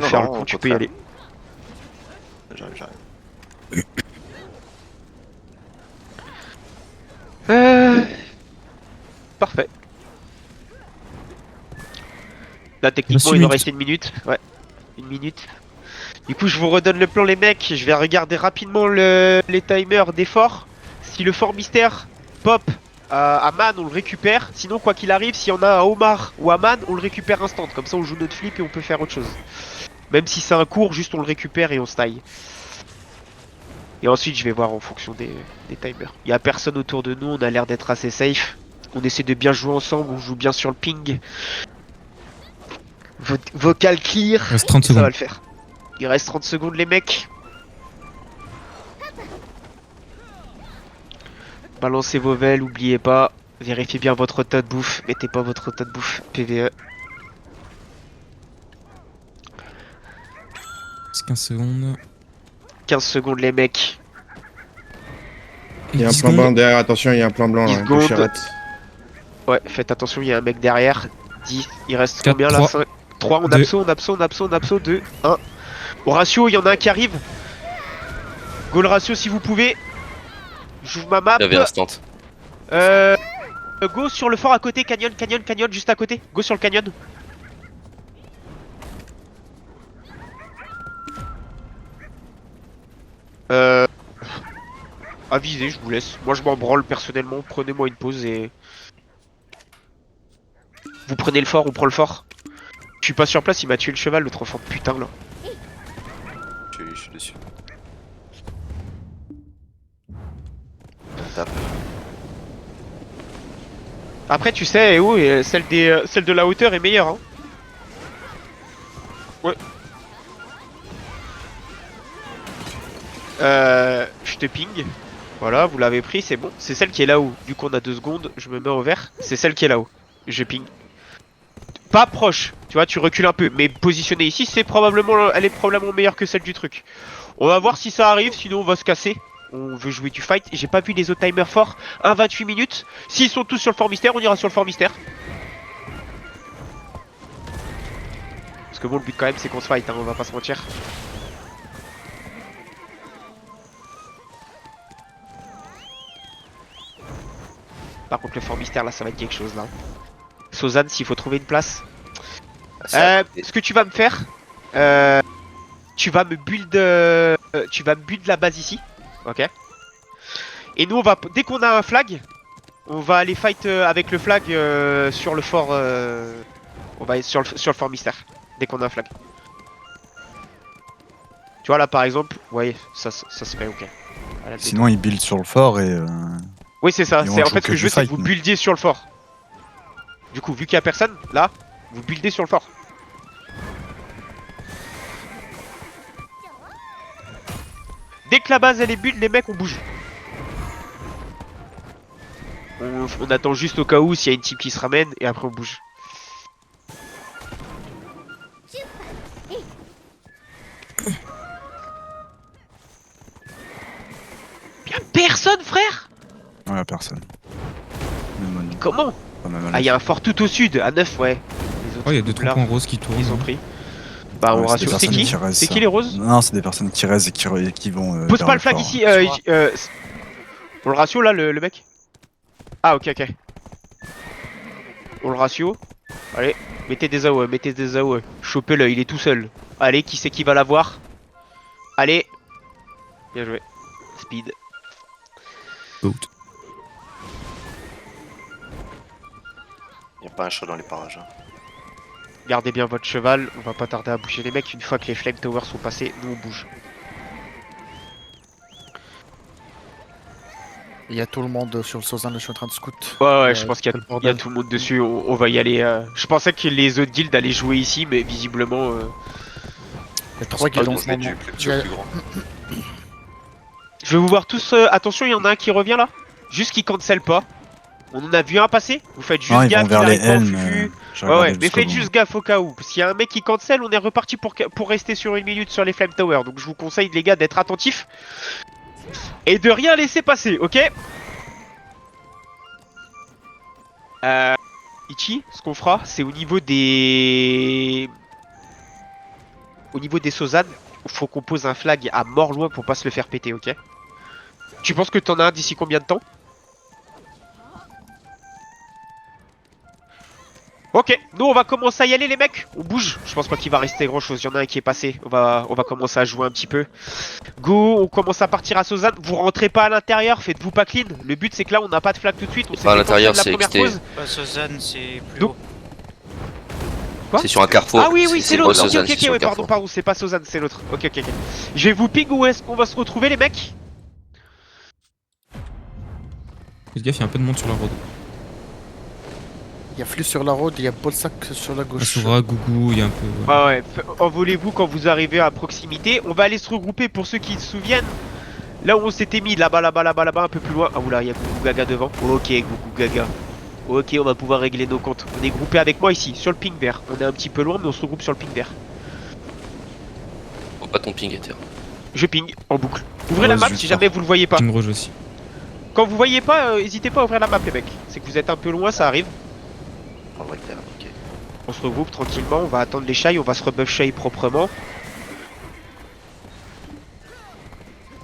non, faire non, le coup, au tu peux y contraire. aller. J'arrive. Euh... Parfait. Là, techniquement, il nous reste une minute. Ouais, une minute. Du coup, je vous redonne le plan, les mecs. Je vais regarder rapidement les timers d'effort. Si le fort mystère pop à Man, on le récupère. Sinon, quoi qu'il arrive, si on a un Omar ou à Man, on le récupère instant. Comme ça, on joue notre flip et on peut faire autre chose. Même si c'est un cours, juste on le récupère et on se taille. Et ensuite, je vais voir en fonction des timers. Il y a personne autour de nous, on a l'air d'être assez safe. On essaie de bien jouer ensemble, on joue bien sur le ping. Vocal clear, Il reste 30 et ça va secondes. le faire. Il reste 30 secondes, les mecs. Balancez vos vels, oubliez pas. Vérifiez bien votre tas de bouffe. Mettez pas votre tas de bouffe PVE. 15 secondes. 15 secondes, les mecs. Et Il y a un 10 plan blanc secondes. derrière, attention, il y a un plan blanc 10 là, de secondes. charrette. Ouais, faites attention, il y a un mec derrière. 10. Il reste 4, combien là? 3, 5. 3, on 2. abso, on abso, on abso, on abso. 2, 1. Au ratio, il y en a un qui arrive. Go le ratio si vous pouvez. J'ouvre ma map. J'avais instant. Euh, Go sur le fort à côté, canyon, canyon, canyon, juste à côté. Go sur le canyon. Euh... Avisez, je vous laisse. Moi je m'en branle personnellement. Prenez-moi une pause et... Vous prenez le fort, on prend le fort. Je suis pas sur place, il m'a tué le cheval, le trop fort de putain là. Je suis dessus. On tape. Après tu sais, celle celle de la hauteur est meilleure hein. Ouais. Je te ping. Voilà, vous l'avez pris, c'est bon. C'est celle qui est là-haut. Du coup on a 2 secondes, je me mets au vert. C'est celle qui est là-haut. Je ping. Pas proche, tu vois, tu recules un peu. Mais positionner ici, c'est probablement, elle est probablement meilleure que celle du truc. On va voir si ça arrive, sinon on va se casser. On veut jouer du fight. J'ai pas vu les autres timers forts. 1,28 minutes. S'ils sont tous sur le fort mystère, on ira sur le fort mystère. Parce que bon, le but quand même, c'est qu'on se fight, hein, on va pas se mentir. Par contre, le fort mystère, là, ça va être quelque chose, là. Sozanne, s'il faut trouver une place. Ce que tu vas me faire, tu vas me build la base ici, ok. Et nous, on va, dès qu'on a un flag, on va aller fight avec le flag sur le fort. On va aller sur le fort mystère, dès qu'on a un flag. Tu vois là, par exemple, ouais, ça serait ok. Voilà, Sinon, ils build sur le fort et. oui, c'est ça. ils C'est vont en fait ce jouer que je veux, du c'est que fight, vous nous. buildiez sur le fort. Du coup, vu qu'il y a personne, là, vous buildez sur le fort. Dès que la base elle est build, les mecs on bouge. On attend juste au cas où s'il y a une team qui se ramène et après on bouge. Y'a personne frère. Ouais, personne. Même à- Comment? pas même à Ah la- y'a un fort tout au sud, à 9 ouais. Les autres Oh, il y a 2-3 là, points roses qui tournent. ils ont pris. Bah on Ouais, rassure. des C'est personnes qui? restent, C'est ça. qui les roses? Non, c'est des personnes qui restent et qui vont. Pose vers pas le flag fort. ici, on le ratio là le mec? Ah ok ok. On le ratio. Allez, mettez des AOE, mettez des AOE. Chopez-le, il est tout seul. Allez, qui c'est qui va l'avoir? Allez. Bien joué. Speed. Boat. Y'a pas un chat dans les parages. Hein. Gardez bien votre cheval, on va pas tarder à bouger les mecs. Une fois que les flame towers sont passés, nous on bouge. Il y a tout le monde sur le Sozan, je suis en train de scout. Ouais, je pense qu'il c'est le y a bordel. tout le monde dessus, on va y aller. Je pensais que les autres guilds allaient jouer ici, mais visiblement... Il y a 3 Pas guilds en qu'on ce fait moment. du plus petit Il y au a- plus grand. Je vais vous voir tous... attention, il y en a un qui revient là. Juste qui cancel pas. On en a vu un passer. Vous faites juste Non, ils gaffe, vont vers il les arrive pas, Helm. fufu. J'ai Ouais, regardé ouais, mais jusqu'au faites bout. juste gaffe au cas où. S'il y a un mec qui cancel, on est reparti pour rester sur 1 minute sur les Flame Towers. Donc je vous conseille, les gars, d'être attentifs. Et de rien laisser passer, ok? Ichi, ce qu'on fera, c'est au niveau des... au niveau des Sozan, faut qu'on pose un flag à mort loin pour pas se le faire péter, ok? Tu penses que t'en as un d'ici combien de temps? Ok, nous on va commencer à y aller les mecs, on bouge. Je pense pas qu'il va rester grand chose, il y en a un qui est passé, on va commencer à jouer un petit peu. Go, on commence à partir à Sozan, vous rentrez pas à l'intérieur, faites-vous pas clean. Le but c'est que là on n'a pas de flag tout de suite, on s'est Pas à fait l'intérieur, cancel la c'est première XT. pause. Sozan, c'est plus Donc- haut. Quoi? C'est sur un carrefour. Ah oui, c'est pas l'autre, ok, Sozan, ok, c'est sur ouais, le pardon, carrefour. pardon, c'est pas Sozan, c'est l'autre. Ok, ok, ok. Je vais vous ping où est-ce qu'on va se retrouver les mecs? Faites gaffe, il y a un peu de monde sur la road. Il y a Flux sur la road, il y a Bolsac sur la gauche. Asura, Gougou, il y a un peu. Ouais. Ah ouais, envolez-vous quand vous arrivez à proximité. On va aller se regrouper pour ceux qui se souviennent. Là où on s'était mis, là-bas, un peu plus loin. Ah oula, il y a Gougou Gaga devant. Ok, Gougou Gaga. Ok, on va pouvoir régler nos comptes. On est groupé avec moi ici, sur le ping vert. On est un petit peu loin, mais on se regroupe sur le ping vert. Faut pas ton ping, Ether. Je ping en boucle. Ouvrez Ouais, la map je si sors. jamais vous le voyez pas. Team Rouge aussi. Quand vous voyez pas, n'hésitez pas à ouvrir la map les mecs. C'est que vous êtes un peu loin, ça arrive. En vrai, ok. On se regroupe tranquillement, on va attendre les shays, on va se rebuff shay proprement.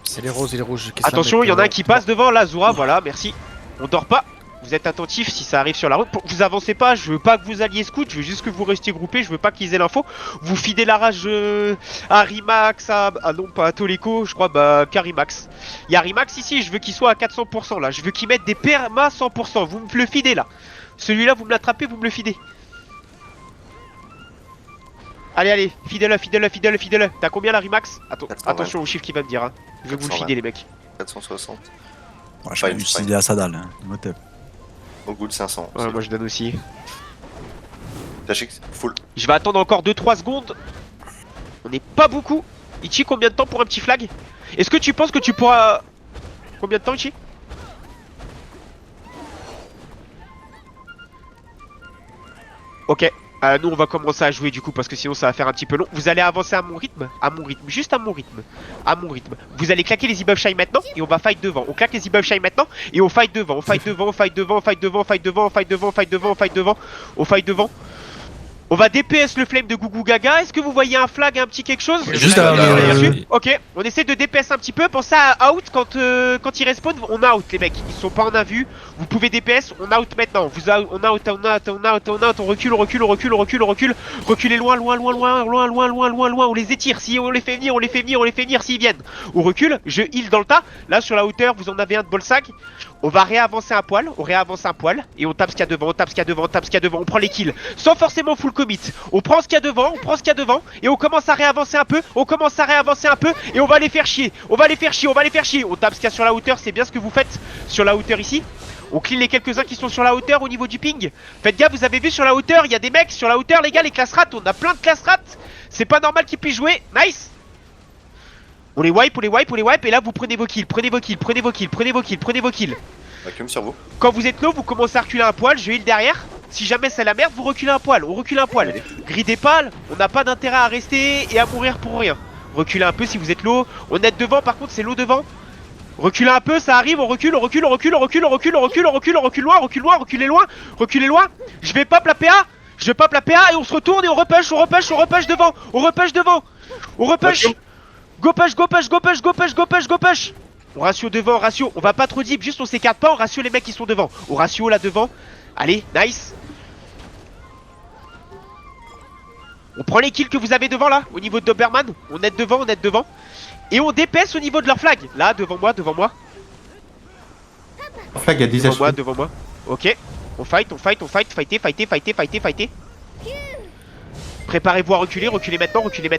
C'est les roses et les rouges qui se Attention, la il y en a un mettent, qui passe devant, là, Zura, voilà, merci. On dort pas. Vous êtes attentifs si ça arrive sur la route. Vous avancez pas, je veux pas que vous alliez scout, je veux juste que vous restiez groupés, je veux pas qu'ils aient l'info. Vous fidez la rage à Rimax, à... Ah non, pas à Toleco, je crois, bah, qu'à Rimax. Il y a Rimax ici, je veux qu'il soit à 400% là, je veux qu'il mette des permas 100%, vous me le fidez là. Celui-là, vous me l'attrapez, vous me le fidez. Allez, allez, fidèle-le. T'as combien la Rimax? Attends, 420. attention au chiffre qu'il va me dire, hein. Je veux que vous le 420. fidez les mecs. 460. Ouais, je vais utiliser à sa dalle. Hein. Imhotep. Au goût de 500. Ouais, moi je donne aussi. Tachix, full. Je vais attendre encore 2-3 secondes. On n'est pas beaucoup. Ichi, combien de temps pour un petit flag? Est-ce que tu penses que tu pourras... Combien de temps, Ichi? Ok. Nous on va commencer à jouer du coup parce que sinon ça va faire un petit peu long. Vous allez avancer à mon rythme, juste à mon rythme, Vous allez claquer les e-buff shy maintenant et on va fight devant. On claque les e-buff shy maintenant et on fight devant. On fight devant. On va DPS le flame de Gougou Gaga. Est-ce que vous voyez un flag, un petit quelque chose? Juste derrière dessus. Ok, on essaie de DPS un petit peu. Pensez à out quand il respawn, on out les mecs. Ils sont pas en invu. Vous pouvez DPS, on out maintenant. On recule. Reculez loin. On les étire. Si on les fait venir s'ils viennent. On recule, je heal dans le tas. Là sur la hauteur, vous en avez un de Bolsac. On va réavancer un poil, et on tape ce qu'il y a devant, on prend les kills, sans forcément full commit. On prend ce qu'il y a devant, et on commence à réavancer un peu, et on va les faire chier, on tape ce qu'il y a sur la hauteur, c'est bien ce que vous faites sur la hauteur ici. On clean les quelques-uns qui sont sur la hauteur au niveau du ping. Faites gaffe, vous avez vu sur la hauteur, il y a des mecs sur la hauteur les gars, les class rats, on a plein de class rats. C'est pas normal qu'ils puissent jouer, nice. On les wipe, et là vous prenez vos kills. Vacuum sur vous. Quand vous êtes low, vous commencez à reculer un poil, je heal derrière. Si jamais c'est la merde, vous reculez un poil, Gridez pas, on n'a pas d'intérêt à rester et à mourir pour rien. Reculez un peu si vous êtes low. On est devant, par contre c'est low devant. Reculez un peu, ça arrive, on recule loin. Je vais pop la PA, et on se retourne et on repush devant. On repush. Go push. On ratio devant, on va pas trop deep, juste on s'écarte pas, on ratio les mecs qui sont devant. On ratio là devant. Allez, nice. On prend les kills que vous avez devant là, au niveau de Doberman. On est devant. Et on DPS au niveau de leur flag. Là, devant moi. Flag à 10 HP. Devant moi. Ok. On fight. Fightez. Préparez-vous à reculer maintenant, on recule,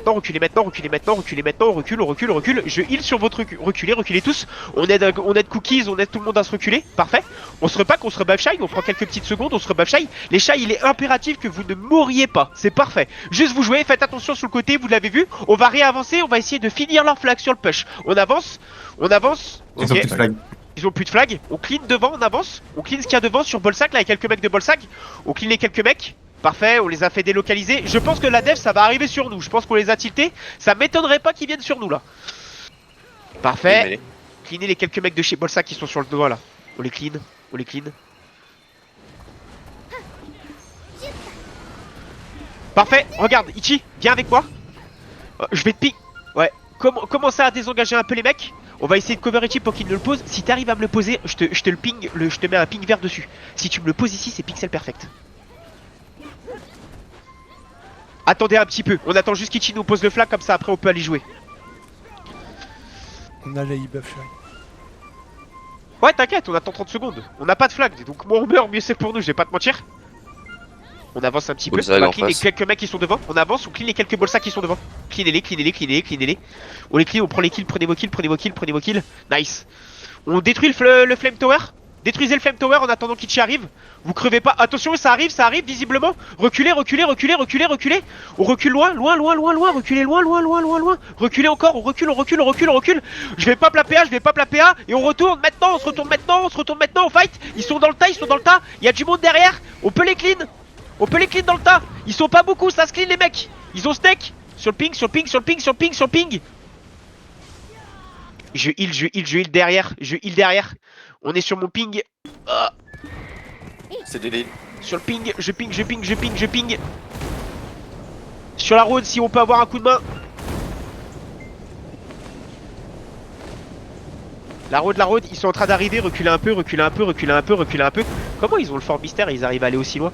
je heal sur votre reculez tous, on aide cookies, on aide tout le monde à se reculer, parfait, on se repack, on se rebuff shy, on prend quelques petites secondes, on se rebuff shy, les shy il est impératif que vous ne mouriez pas, c'est parfait, juste vous jouez, faites attention sur le côté, vous l'avez vu, on va réavancer, on va essayer de finir leur flag sur le push, on avance, Ils ont ok. plus de flag. Ils ont plus de flag, on clean devant, on avance, on clean ce qu'il y a devant sur Bolsac, là il y a quelques mecs de Bolsac, on clean les quelques mecs. Parfait, on les a fait délocaliser. Je pense que la dev ça va arriver sur nous. Je pense qu'on les a tiltés. Ça m'étonnerait pas qu'ils viennent sur nous là. Parfait. Cleaner les quelques mecs de chez Bolsac qui sont sur le doigt là. On les clean. Parfait, regarde, Ichi, viens avec moi. Je vais te pique. Ouais. Commencez à désengager un peu les mecs. On va essayer de cover et pour qu'il ne le pose. Si t'arrives à me le poser, je te le ping, je te mets un ping vert dessus. Si tu me le poses ici, c'est pixel perfect. Attendez un petit peu. On attend juste qu'Ichi nous pose le flag, comme ça après on peut aller jouer. On a les e-buff là. Ouais, t'inquiète, on attend 30 secondes. On n'a pas de flag, donc moins on meurt, mieux c'est pour nous, je vais pas te mentir. On avance un petit peu, Bullseye on va en clean les face. quelques mecs qui sont devant. On avance, on clean les quelques bolsas qui sont devant. Cleanez-les, cleanez-les, cleanez-les, cleanez-les. On les clean, on prend les kills, prenez vos kills, prenez vos kills, prenez vos kills. Nice. On détruit le flame tower. Détruisez le flame tower en attendant qu'Ichi arrive. Vous crevez pas. Attention, ça arrive visiblement. Reculez, reculez, reculez, reculez, reculez. On recule loin, loin, loin, loin, loin. Reculez loin, loin, loin, loin, loin. Reculez encore, on recule, on recule, on recule, on recule. Je vais pas la PA, je vais pas la PA. Et on retourne maintenant, on se retourne maintenant, on se retourne maintenant, on fight. Ils sont dans le tas, ils sont dans le tas. Il y a du monde derrière. On peut les clean. On peut les clean dans le tas. Ils sont pas beaucoup, ça se clean les mecs. Ils ont steak. Sur le ping, sur le ping, sur le ping, sur le ping, sur le ping. Je heal derrière. Je heal derrière. On est sur mon ping. Ah. C'est délai. Sur le ping, je ping, je ping, je ping, je ping. Sur la road, si on peut avoir un coup de main. La road, ils sont en train d'arriver. Reculez un peu, reculez un peu, reculez un peu, reculez un peu. Comment ils ont le fort mystère et ils arrivent à aller aussi loin?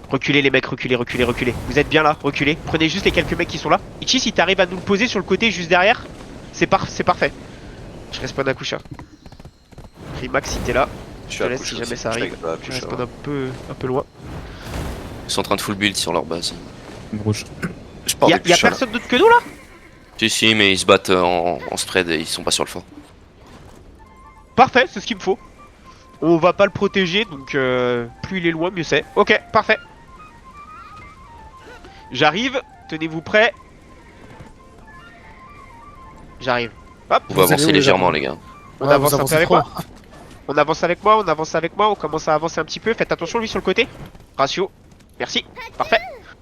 Reculez les mecs, reculez, reculez, reculez. Vous êtes bien là, reculez. Prenez juste les quelques mecs qui sont là. Ichi, si t'arrives à nous le poser sur le côté juste derrière, c'est parfait. Je respawn à Kusha. Rimax, si t'es là, Je je te laisse si jamais ça arrive. Je respawn un peu loin. Ils sont en train de full build sur leur base. Rouge. Je pars Y'a de Kusha, là. personne d'autre que nous là? Si, mais ils se battent en spread et ils sont pas sur le fort. Parfait, c'est ce qu'il me faut. On va pas le protéger, donc plus il est loin, mieux c'est. Ok, parfait. J'arrive, tenez-vous prêts. J'arrive. Hop, On va Vous allez avancer où, les légèrement, gens les gars. on Ouais, avance vous un peu avancez avec trop. moi. On avance avec moi, on avance avec moi, on commence à avancer un petit peu. Faites attention lui sur le côté. Ratio. Merci. Parfait.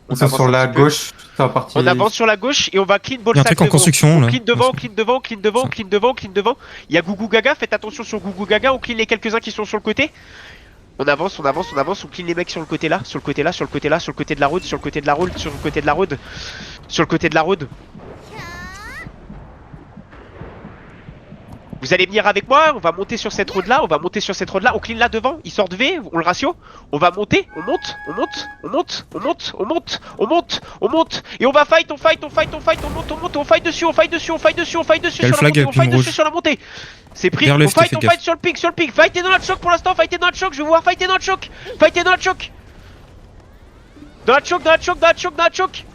On Ils sont avance sur un la petit peu. gauche, ça va partir. On avance sur la gauche et on va clean ball Il y a un sac truc en devant. construction, On là. clean devant, clean devant, clean devant, clean devant, clean devant. Il y a Gougou Gaga, faites attention sur Gougou Gaga, on clean les quelques-uns qui sont sur le côté. On avance, on avance, on avance, on clean les mecs sur le côté là, sur le côté là, sur le côté là, sur le côté de la road, sur le côté de la road, sur le côté de la road. Sur le côté de la road. Vous allez venir avec moi, on va monter sur cette road là, on va monter sur cette road là, on clean là devant, il sort de V, on le ratio, on va monter, on monte, on monte, on monte, on monte, on monte, on monte, on monte, et on va fight, on fight, on fight, on fight, on monte, on monte, on fight dessus, on fight dessus, on fight dessus, on fight dessus Quel sur la flag, montée, on ping fight dessus rouge. sur la montée. C'est pris, Vers on left, fight, fais on gaffe. fight sur le ping, fightez dans notre choc pour l'instant, fightez dans notre choc, je veux voir fighter dans notre choc, fightez dans notre choc. Dans notre choc, dans notre choc, dans notre choc, dans notre choc.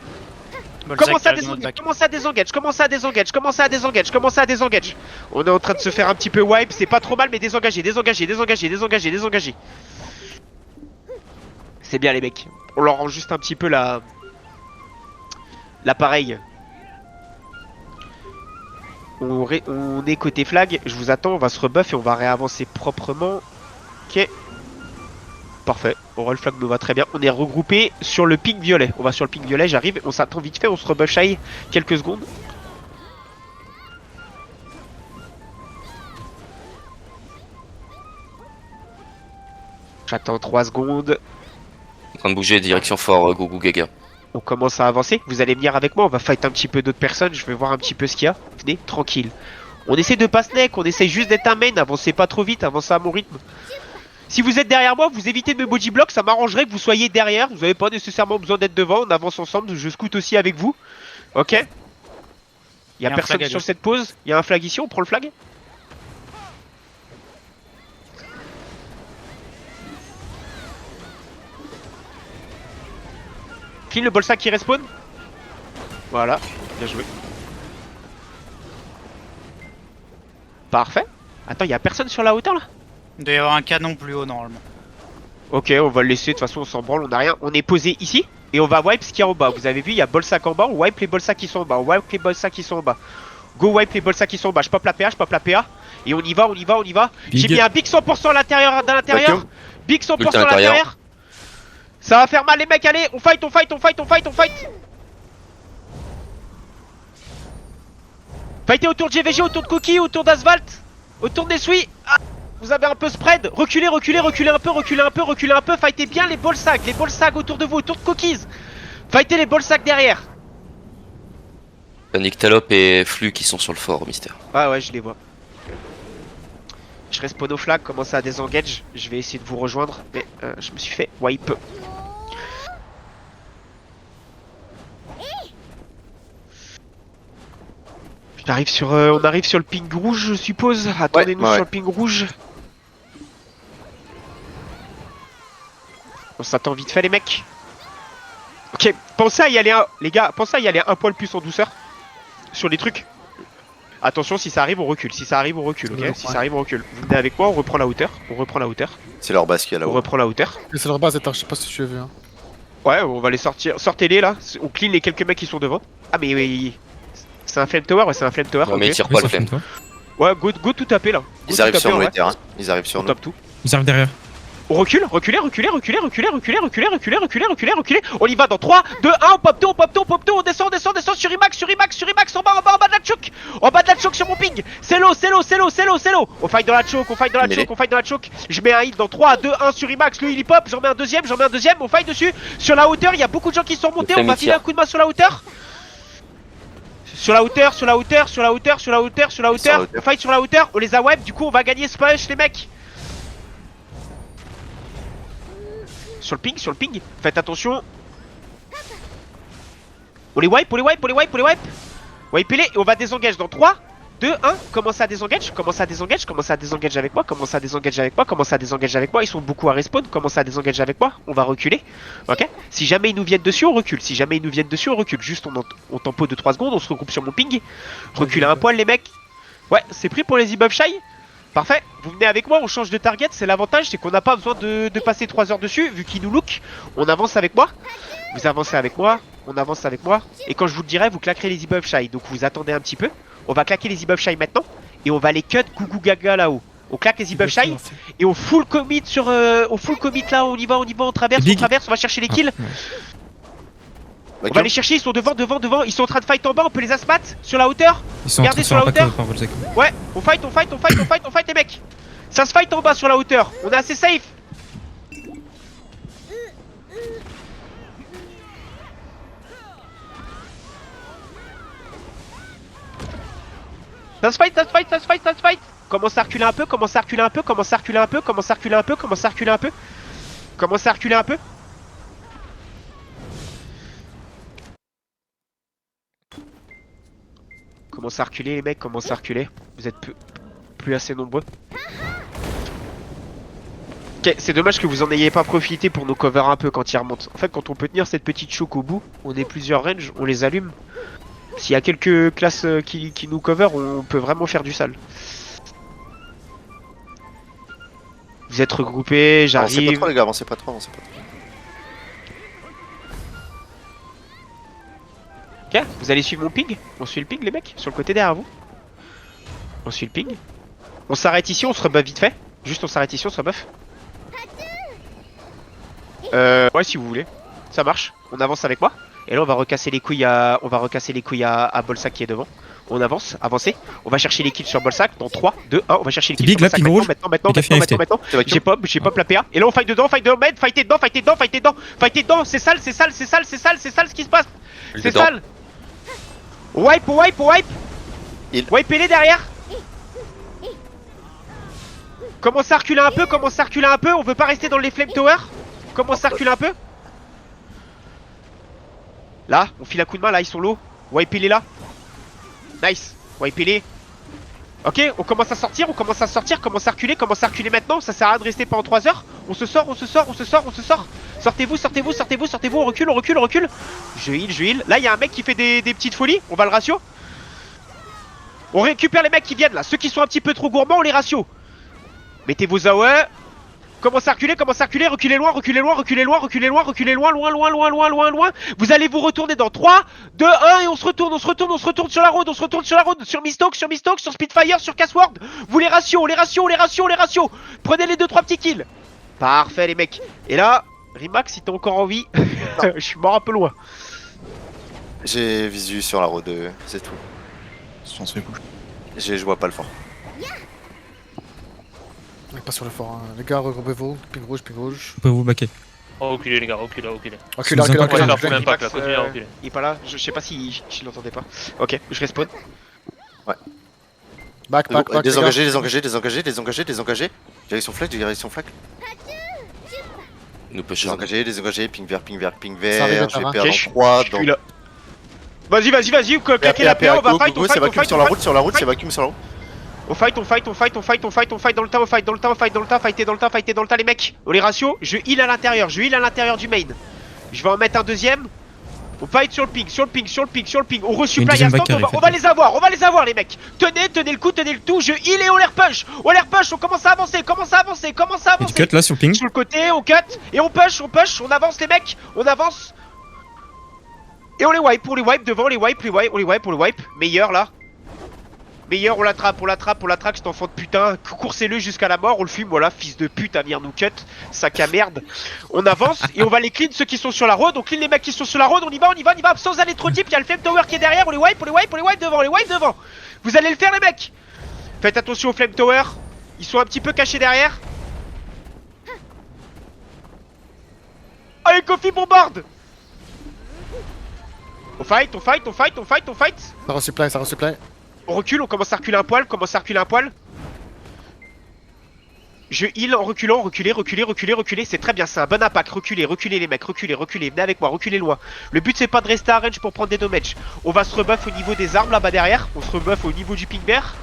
Commencez à désengage, commencez à désengage, commencez à désengage, commencez à désengage, commencez à désengage. On est en train de se faire un petit peu wipe, c'est pas trop mal mais désengagez, désengagez, désengagez, désengagez, désengagez. C'est bien les mecs. On leur rend juste un petit peu l'appareil. On est côté flag, je vous attends, on va se rebuff et on va réavancer proprement. Ok. Parfait, Oral Flag me va très bien. On est regroupé sur le ping violet. On va sur le ping violet, j'arrive, on s'attend vite fait, on se rebuff high quelques secondes. J'attends 3 secondes. En train de bouger direction fort Gougou Gaga. On commence à avancer. Vous allez venir avec moi, on va fight un petit peu d'autres personnes. Je vais voir un petit peu ce qu'il y a. Venez, tranquille. On essaie de pas snake, on essaie juste d'être un main. Avancez pas trop vite, avancez à mon rythme. Si vous êtes derrière moi, vous évitez de me body block, ça m'arrangerait que vous soyez derrière. Vous n'avez pas nécessairement besoin d'être devant, on avance ensemble, je scoute aussi avec vous. Ok. Il y a personne sur cette pause. Il y a un flag ici, on prend le flag. Clean le bolsac qui respawn. Voilà, bien joué. Parfait. Attends, il y a personne sur la hauteur là? Il doit y avoir un canon plus haut normalement. Ok, on va le laisser, de toute façon on s'en branle, on a rien. On est posé ici et on va wipe ce qu'il y a en bas. Vous avez vu, il y a bolsac en bas, on wipe les bolsacs qui sont en bas, on wipe les bolsacs qui sont en bas. Go wipe les bolsacs qui sont en bas, je pop la PA, je pop la PA. Et on y va, on y va, on y va. J'ai mis un big 100% à l'intérieur, dans l'intérieur. Big 100% à l'intérieur. Ça va faire mal les mecs, allez, on fight, on fight, on fight, on fight, on fight. Fightez autour de GVG, autour de Cookie, autour d'Asphalt, autour de Nesui. Ah, vous avez un peu spread. Reculez, reculez, reculez un peu, reculez un peu, reculez un peu. Fightez bien les ball sacs autour de vous, autour de Cookies. Fightez les ball sacs derrière. Nyctalope et Flux qui sont sur le fort, Mystère. Ah ouais, je les vois. Je respawn au flag, commence à désengage. Je vais essayer de vous rejoindre, mais je me suis fait wipe. On arrive sur le ping rouge, je suppose. Attendez-nous ouais. sur le ping rouge. On s'attend vite fait, les mecs. Ok, pensez à y aller les gars, pensez à y aller un poil plus en douceur sur les trucs. Attention, si ça arrive, on recule. Si ça arrive, on recule, ok? Si ça arrive, on recule. Vous venez avec moi, on reprend la hauteur. On reprend la hauteur. C'est leur base qui est On là-haut. reprend la hauteur. C'est leur base, attends, je sais pas si tu as vu. Hein. Ouais, on va les sortir. Sortez-les là. On clean les quelques mecs qui sont devant. Ah, mais oui. C'est un flame tower, ouais, c'est un flame tower. Ouais, mais ok. ils tirent Oui, pas ça le flemme. fume, toi. Ouais, go tout taper là. Go Ils tout arrivent taper, sur nous ouais. les terrains. Ils arrivent sur On nous. tape tout. Ils arrivent derrière. On recule, reculez. On y va dans 3, 2, 1, on pop tout, on descend sur Imax, en bas de la choke. En bas de la choke sur mon ping. C'est l'eau. On fight dans la choke, Je mets un hit dans 3, 2, 1 sur Imax, lui il pop, j'en mets un deuxième, on fight dessus. Sur la hauteur, il y a beaucoup de gens qui sont montés, on va filer un coup de main sur la hauteur. Sur la hauteur. On fight sur la hauteur, on les a web, du coup on va gagner splash les mecs. Sur le ping, faites attention. On les wipe. Wipez-les et on va désengage dans 3, 2, 1. Commence à désengage avec moi. Ils sont beaucoup à respawn, commence à désengager avec moi. On va reculer, ok. Si jamais ils nous viennent dessus, on recule. Juste on tempo de 3 secondes, on se regroupe sur mon ping. Reculez un poil les mecs. Ouais, c'est pris pour les e-buff shy. Parfait, vous venez avec moi, on change de target, c'est l'avantage, c'est qu'on n'a pas besoin de passer 3 heures dessus, vu qu'ils nous look. On avance avec moi, vous avancez avec moi, on avance avec moi, et quand je vous le dirai, vous claquerez les e-buff shy, donc vous attendez un petit peu. On va claquer les e-buff shy maintenant, et on va les cut gougou gaga là-haut. On claque les e-buff shy, et on full commit sur... on full commit là, on y va, on traverse, on va chercher les kills. On va les chercher, ils sont devant, ils sont en train de fight en bas, on peut les asmat sur la hauteur. Ils sont en train Regardez de se sur la faire impacter hauteur. par Volzak. Ouais, on fight les mecs. Ça se fight en bas sur la hauteur, on est assez safe. Ça se fight. Commence à reculer un peu. Commence à reculer les mecs, Vous êtes plus assez nombreux. Ok, c'est dommage que vous en ayez pas profité pour nous cover un peu quand ils remontent. En fait, quand on peut tenir cette petite choke au bout, on est plusieurs ranges, on les allume. S'il y a quelques classes qui nous cover, on peut vraiment faire du sale. Vous êtes regroupés, Avancez pas j'arrive. trop les gars, avancez pas trop. Ok, vous allez suivre mon ping. On suit le ping les mecs, sur le côté derrière vous. On suit le ping. On s'arrête ici, on se rebuff vite fait. Juste on s'arrête ici, on se rebuff. Ouais si vous voulez. Ça marche. On avance avec moi. Et là on va recasser les couilles à. À Bolsac qui est devant. On avance, avancez. On va chercher les kills sur Bolsac dans 3, 2, 1. On va chercher les kills Big, sur là, Bolsac ping rouge. maintenant. J'ai pop la PA. Et là on fight dedans, med, fightez dedans. C'est sale ce qui se passe. C'est sale. Wipe. Wipe-les derrière. Commence à reculer un peu, on veut pas rester dans les flame tower. Commence à reculer un peu. Là, on file un coup de main, là ils sont low. Wipe-les là. Nice, wipe-les. Ok, on commence à sortir, commence à reculer maintenant, ça sert à rien de rester pendant 3 heures. On se sort. Sortez-vous, on recule. Je heal. Là, il y a un mec qui fait des petites folies, on va le ratio. On récupère les mecs qui viennent là, ceux qui sont un petit peu trop gourmands, on les ratio. Mettez vos AOE. Commencez à reculer, reculez loin. Vous allez vous retourner dans 3, 2, 1 et on se retourne sur la road, sur Mistoke, sur Spitfire, sur Castward. Vous les ratio. Prenez les 2-3 petits kills. Parfait les mecs. Et là, Rimax si t'es encore en vie, je suis mort un peu loin. J'ai visu sur la road, c'est tout. On se fait push. Je vois pas le fort. On est pas sur le fort, hein. Les gars, regroupez-vous. Ping rouge. Vous pouvez vous baquer. Oh, reculez les gars, reculez. Recule, Ça nous recule, impacte. recule. Ouais, full impact là, continuez à reculer. Il est pas là, je sais pas si je l'entendais pas. Ok, je respawn. Back, back, back. Désengagé, désengagé, désengagé, désengagé, désengagé. Direction flag, direction flag. Nous push. Désengagé, désengagé, ping vert, ping vert, ping Ça arrive, vert. Je vais Tara. perdre Ok, en 3 Je dans. suis là. Vas-y, claquez la PA, on va fight, on fight, C'est on vacuum fight, sur on la fight. route, sur la route, c'est vacuum sur la route. On fight dans le tas, fightez dans le tas les mecs. On les ratio, je heal à l'intérieur du main. Je vais en mettre un deuxième. On fight sur le ping. On resupply deuxième instant, back on va les avoir les mecs. Tenez le coup, tenez le tout, je heal et on les repush. On commence à avancer. Et tu cut là sur le ping. Sur le côté, on cut et on push, on avance les mecs, on avance. Et on les wipe devant, on les wipe. Meilleur là. Meilleur, on l'attrape, cet enfant de putain. Coursez-le jusqu'à la mort, on le fume, voilà, fils de pute à venir nous cut, sac à merde. On avance et on va les clean ceux qui sont sur la road, on clean les mecs qui sont sur la road, on y va, sans aller trop deep, il y a le flame tower qui est derrière, on les wipe devant. Vous allez le faire les mecs. Faites attention au flame tower, ils sont un petit peu cachés derrière. Allez Kofi bombarde. On fight. Ça resupply. On recule, on commence à reculer un poil, Je heal en reculant, reculer, c'est très bien, c'est un bon impact, reculez les mecs, reculez, venez avec moi, reculez loin. Le but c'est pas de rester à range pour prendre des damages. On va se rebuff au niveau des armes là-bas derrière, on se rebuff au niveau du ping vert.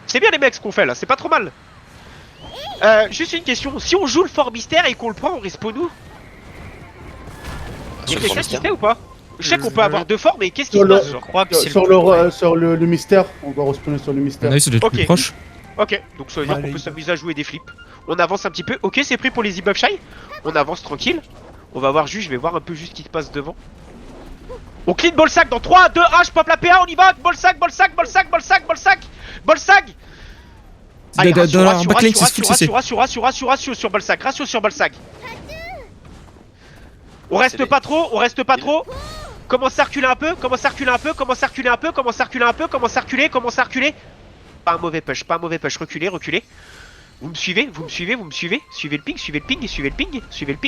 C'est bien les mecs ce qu'on fait là, c'est pas trop mal. Juste une question, si on joue le fort mystère et qu'on le prend, on respawn où? Y'a quelqu'un qui sait ou pas? Je sais qu'on peut avoir deux forts mais qu'est-ce qui se passe? Je crois que c'est Sur le mystère, on doit respawner sur le On mystère. a vu, ça doit être Ok. plus proche. Ok, donc ça veut dire qu'on peut s'amuser à jouer des flips. On avance un petit peu. Ok, c'est pris pour les e-buff shy. On avance tranquille. On va voir juste, je vais voir un peu juste ce qui se passe devant. On clean ballsack dans 3, 2, 1, je pop la PA, on y va. Ballsack. Dans la backlane, c'est full CC. Ratio sur ballsack. On reste pas trop. Commence à reculer un peu. Commence à reculer. Pas un mauvais push. Reculez. Vous me suivez. Suivez le ping,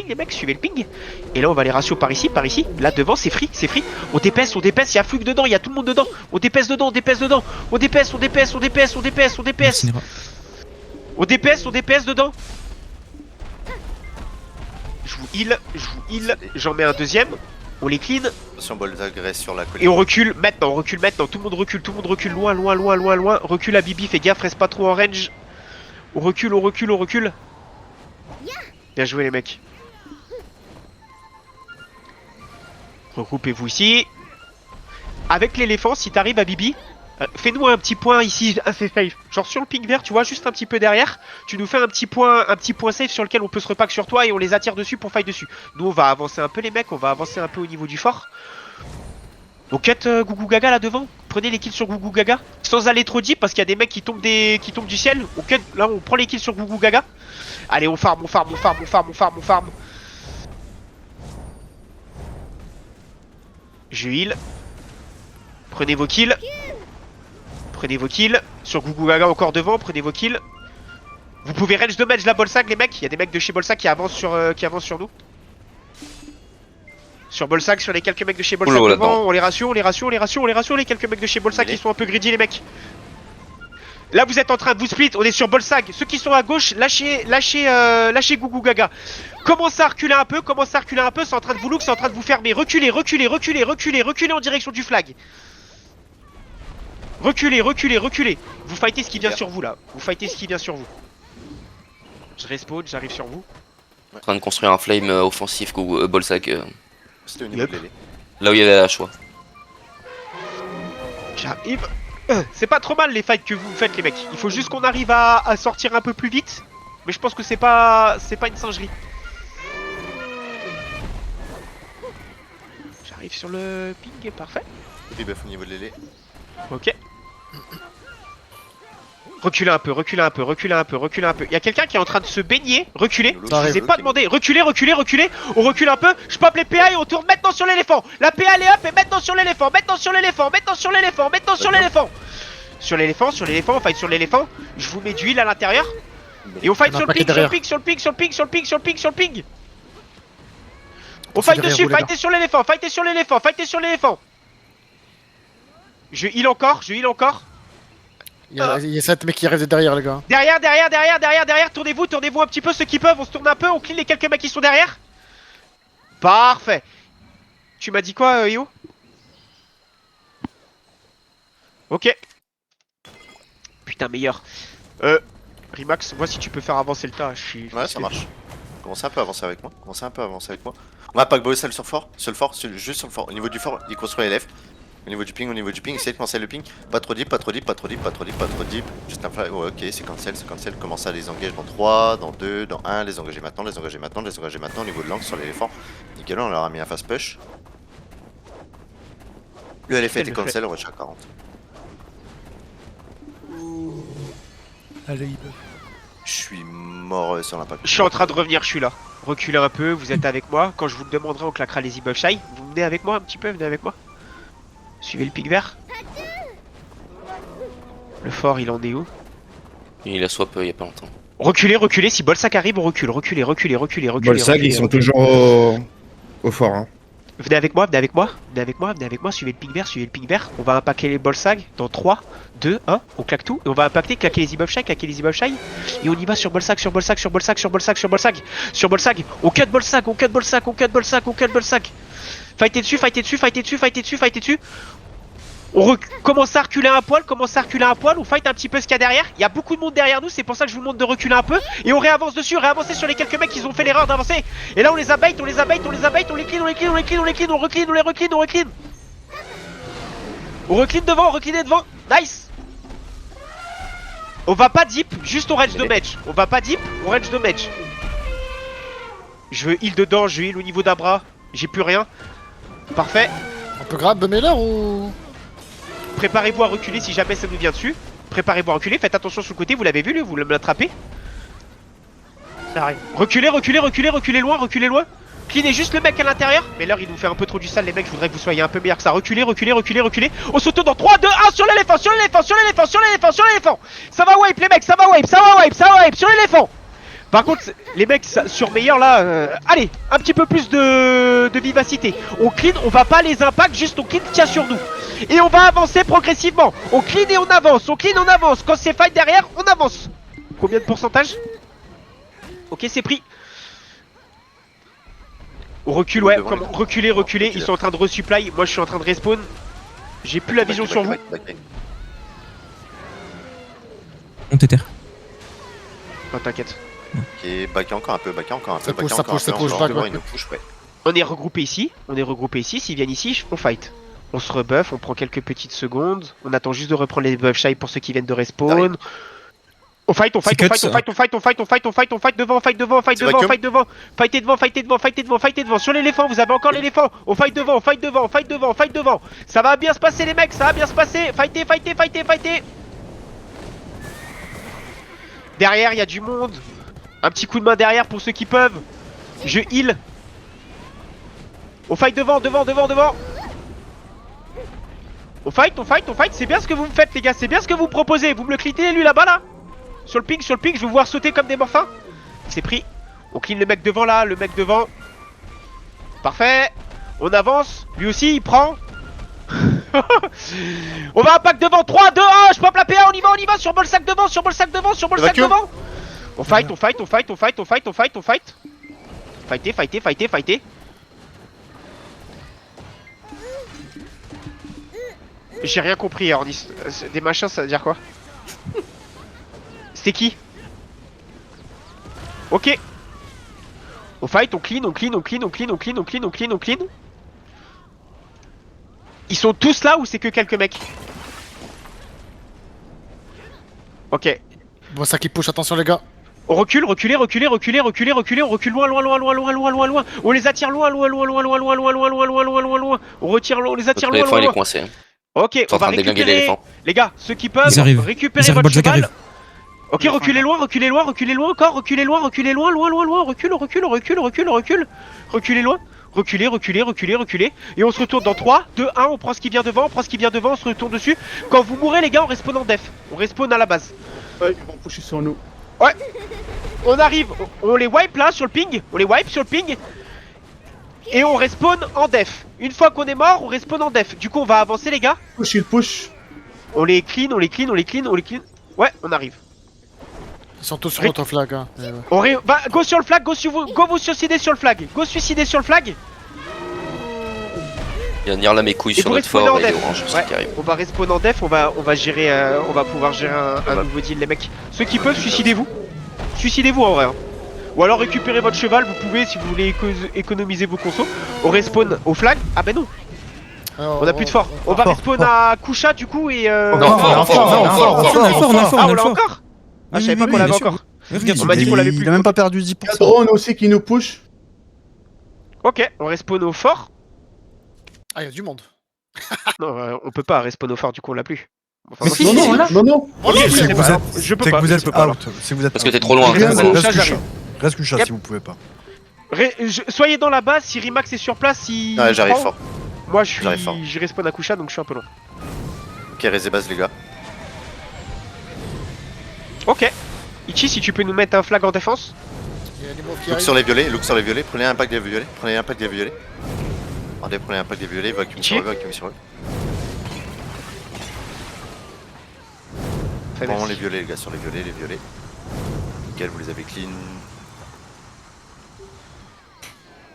les mecs, suivez le ping. Et là, on va les ratios par ici. Là, devant, c'est free. On dépaisse, il y a Flug dedans, il y a tout le monde dedans. On dépaisse dedans. On dépaisse dedans. Je vous heal. J'en mets un deuxième. On les clean. Attention, bol d'agresse sur la colline. Et on recule maintenant. Tout le monde recule. Loin. Recule à Bibi, fais gaffe, reste pas trop en range. On recule. Bien joué les mecs. Regroupez-vous ici. Avec l'éléphant, si t'arrives à Bibi, fais-nous un petit point ici assez safe. Genre sur le ping vert, tu vois, juste un petit peu derrière. Tu nous fais un petit point safe sur lequel on peut se repack sur toi et on les attire dessus pour fight dessus. Nous on va avancer un peu les mecs, on va avancer un peu au niveau du fort. Donc cut Gougou Gaga là devant. Prenez les kills sur Gougou Gaga. Sans aller trop deep parce qu'il y a des mecs qui tombent du ciel. On cut, là on prend les kills sur Gougou Gaga. Allez on farm. Je heal. Prenez vos kills. Sur Gougou Gaga encore devant, prenez vos kills. Vous pouvez range damage la Bolsac les mecs. Il y a des mecs de chez Bolsac qui avancent sur nous. Sur Bolsac, sur les quelques mecs de chez Bolsac devant, on les ratio, les quelques mecs de chez Bolsac qui sont un peu greedy les mecs. Là vous êtes en train de vous split, on est sur Bolsac. Ceux qui sont à gauche, lâchez Gougou Gaga. Commencez à reculer un peu, c'est en train de vous look, c'est en train de vous fermer. Reculez en direction du flag. Reculez. Vous fightez ce qui vient sur vous là. Je respawn, j'arrive sur vous. En train de construire un flame offensif Bolsac. C'était au niveau de l'élé. Là où il y a la choix. J'arrive. C'est pas trop mal les fights que vous faites les mecs. Il faut juste qu'on arrive à sortir un peu plus vite. Mais je pense que c'est pas une singerie. J'arrive sur le ping, parfait. Rebuff au niveau de l'élé. Ok. Reculez un peu. Il y a quelqu'un qui est en train de se baigner. Reculez. Je vous ai pas demandé. Reculez. On recule un peu. Je pop les PA et on tourne maintenant sur l'éléphant. La PA elle est up et maintenant sur l'éléphant. Sur l'éléphant, on fight sur l'éléphant. Je vous mets d'huile à l'intérieur. Et on fight sur le ping. On fight derrière dessus, vous, les fightez sur l'éléphant, fightez sur l'éléphant, fightez sur l'éléphant. Je heal encore, Il y a 7 mecs qui arrivent de derrière, les gars. Derrière, tournez-vous un petit peu, ceux qui peuvent, on se tourne un peu, on clean les quelques mecs qui sont derrière. Parfait. Tu m'as dit quoi, Io? Ok. Putain, meilleur. Rimax, vois si tu peux faire avancer le tas, je suis... Ouais, ça marche. Commencez un peu à avancer avec moi. On va paquebot seul sur le fort, juste sur le fort. Au niveau du fort, il construit les LF. Au niveau du ping, essayez de cancel le ping. Pas trop deep. Juste un fly. Ouais, ok, c'est cancel. Commencez à les engager dans 3, dans 2, dans 1. Les engager maintenant. Au niveau de l'angle sur l'éléphant. Nickel, on leur a mis un fast push. Le LF était cancel, on rush à 40. Allez, Je suis mort sur l'impact. Je suis en train de revenir, je suis là. Reculez un peu, vous êtes avec moi. Quand je vous le demanderai, on claquera les e-buff shy. Vous venez avec moi un petit peu, venez avec moi. Suivez le pic vert. Le fort, il en est où? Il a swap il y a pas longtemps. Reculez, si Bolsac arrive, on recule. Reculez. Bolsag, ils sont toujours au fort. Hein. Venez avec moi, suivez le ping vert. On va impacter les Bolsag dans 3, 2, 1. On claque tout. Et on va claquer les e-buff shy, Et on y va sur Bolsag. On cut Bolsag. Fightez dessus. On commence à reculer un poil, on fight un petit peu ce qu'il y a derrière. Il y a beaucoup de monde derrière nous, c'est pour ça que je vous demande de reculer un peu. Et on réavance dessus, réavancer sur les quelques mecs qui ont fait l'erreur d'avancer. Et là on les abate, on les clean. On recline devant, nice. On va pas deep, juste on range de match. Je veux heal dedans, je veux heal au niveau d'un bras. J'ai plus rien. Parfait. On peut grab Miller ou... Préparez-vous à reculer si jamais ça nous vient dessus. Faites attention sur le côté, vous l'avez vu lui, vous l'attrapez. Ça arrive. Reculez loin. Cleanez juste le mec à l'intérieur. Mais là il nous fait un peu trop du sale les mecs, je voudrais que vous soyez un peu meilleurs que ça. Reculez. On se tourne dans 3, 2, 1 sur l'éléphant. Ça va wipe les mecs, ça va wipe sur l'éléphant. Par contre, les mecs sur meilleur là, allez, un petit peu plus de vivacité. On clean, on va pas les impact, juste on clean ce qu'il y a sur nous. Et on va avancer progressivement. On clean et on avance. Quand c'est fight derrière, on avance. Combien de pourcentage? Ok, c'est pris. On recule, ouais, reculez. Ils sont en train de resupply. Moi, je suis en train de respawn. J'ai plus la vision sur vous. On t'éterre. Oh, t'inquiète. Ok, backer encore un peu. Ça pousse, back. On est regroupé ici. S'ils viennent ici, on fight. On se rebuff, on prend quelques petites secondes. On attend juste de reprendre les buffs shy pour ceux qui viennent de respawn. On fight devant. Fightez devant. Sur l'éléphant, vous avez encore l'éléphant. On fight devant. Ça va bien se passer les mecs, Fightez. Derrière, il y a du monde. Un petit coup de main derrière pour ceux qui peuvent. Je heal. On fight devant. On fight. C'est bien ce que vous me faites, les gars. C'est bien ce que vous proposez. Vous me le clitez, lui là-bas, là. Sur le ping. Je vais vous voir sauter comme des morphins. C'est pris. On clean le mec devant, là. Parfait. On avance. Lui aussi, il prend. On va impact devant. 3, 2, 1. Je pop la PA. On y va. Sur Bolsac devant. On fight. Fightez. J'ai rien compris, Ornis. Des machins, ça veut dire quoi? C'est qui? Ok. On fight, on clean. Ils sont tous là ou c'est que quelques mecs? Ok. Bon, ça qui push, attention les gars. On recule, on recule loin. On les attire loin. On retire loin, on les attire loin. Il est coincé. Ok, on va récupérer. Les gars, ceux qui peuvent, récupérer votre cheval. Ok, reculez loin encore, reculez loin. Reculez loin. Reculez. Et on se retourne dans 3, 2, 1, on prend ce qui vient devant, on se retourne dessus. Quand vous mourrez les gars, on respawn en def. On respawn à la base. Ouais, ils vont pusher sur nous. Ouais. On arrive, on les wipe là sur le ping. et on respawn en def. Une fois qu'on est mort, on respawn en def. Du coup, on va avancer, les gars. Push, il push. On les clean, on les clean, on les clean, on les clean. Ouais, on arrive. Ils sont tous sur notre flag. Hein. Bah, go sur le flag, go vous suicider sur le flag. Go suicider sur le flag. Il y a Nirla mes couilles Et sur vous notre respawnez fort en et def. Orange aussi Ouais. qui arrive. On va respawn en def, on va gérer, on va pouvoir gérer un nouveau deal, les mecs. Ceux qui peuvent, suicidez-vous. Suicidez-vous en vrai. Hein. Ou alors récupérez votre cheval, vous pouvez si vous voulez économiser vos consos. On respawn au flag. Ah bah non, on a plus de fort. On va respawn à Kusha du coup et Non, fort. Ah on l'a encore. Ah je savais pas qu'on l'avait encore. On m'a dit qu'on l'avait plus. Il a même pas perdu 10%. Il y a drone aussi qui nous push. Ok, on respawn au fort. Ah, il y a du monde. Non, on peut pas respawn au fort, du coup on l'a plus. Enfin, Mais moi, si, je- non, non, non. Ok, C'est je sais que pas. vous êtes- Je peux C'est pas. que vous êtes pas Alors, out. Si vous êtes Parce que t'es trop loin. Rien, Reste non. Kusha, Kusha. j'arrive. Reste Kusha Yep. si vous pouvez pas. Soyez dans la base, si Rimax est sur place, si. Ouais, j'arrive prend, fort. Moi je J'arrive fort. suis. Je respawn à Kusha donc je suis un peu loin. Ok, raisez base, les gars. Ok. Ichi, si tu peux nous mettre un flag en défense. Il y a des moves qui Look arrivent. sur les violets, look sur les violets. Prenez un pack des violets. Prenez un pack des violets. Regardez, prenez un pack des violets. Vacuum sur eux, vacuum sur eux. Très Vraiment merci. les violets, les gars, sur les violets, les violets. Nickel, vous les avez clean.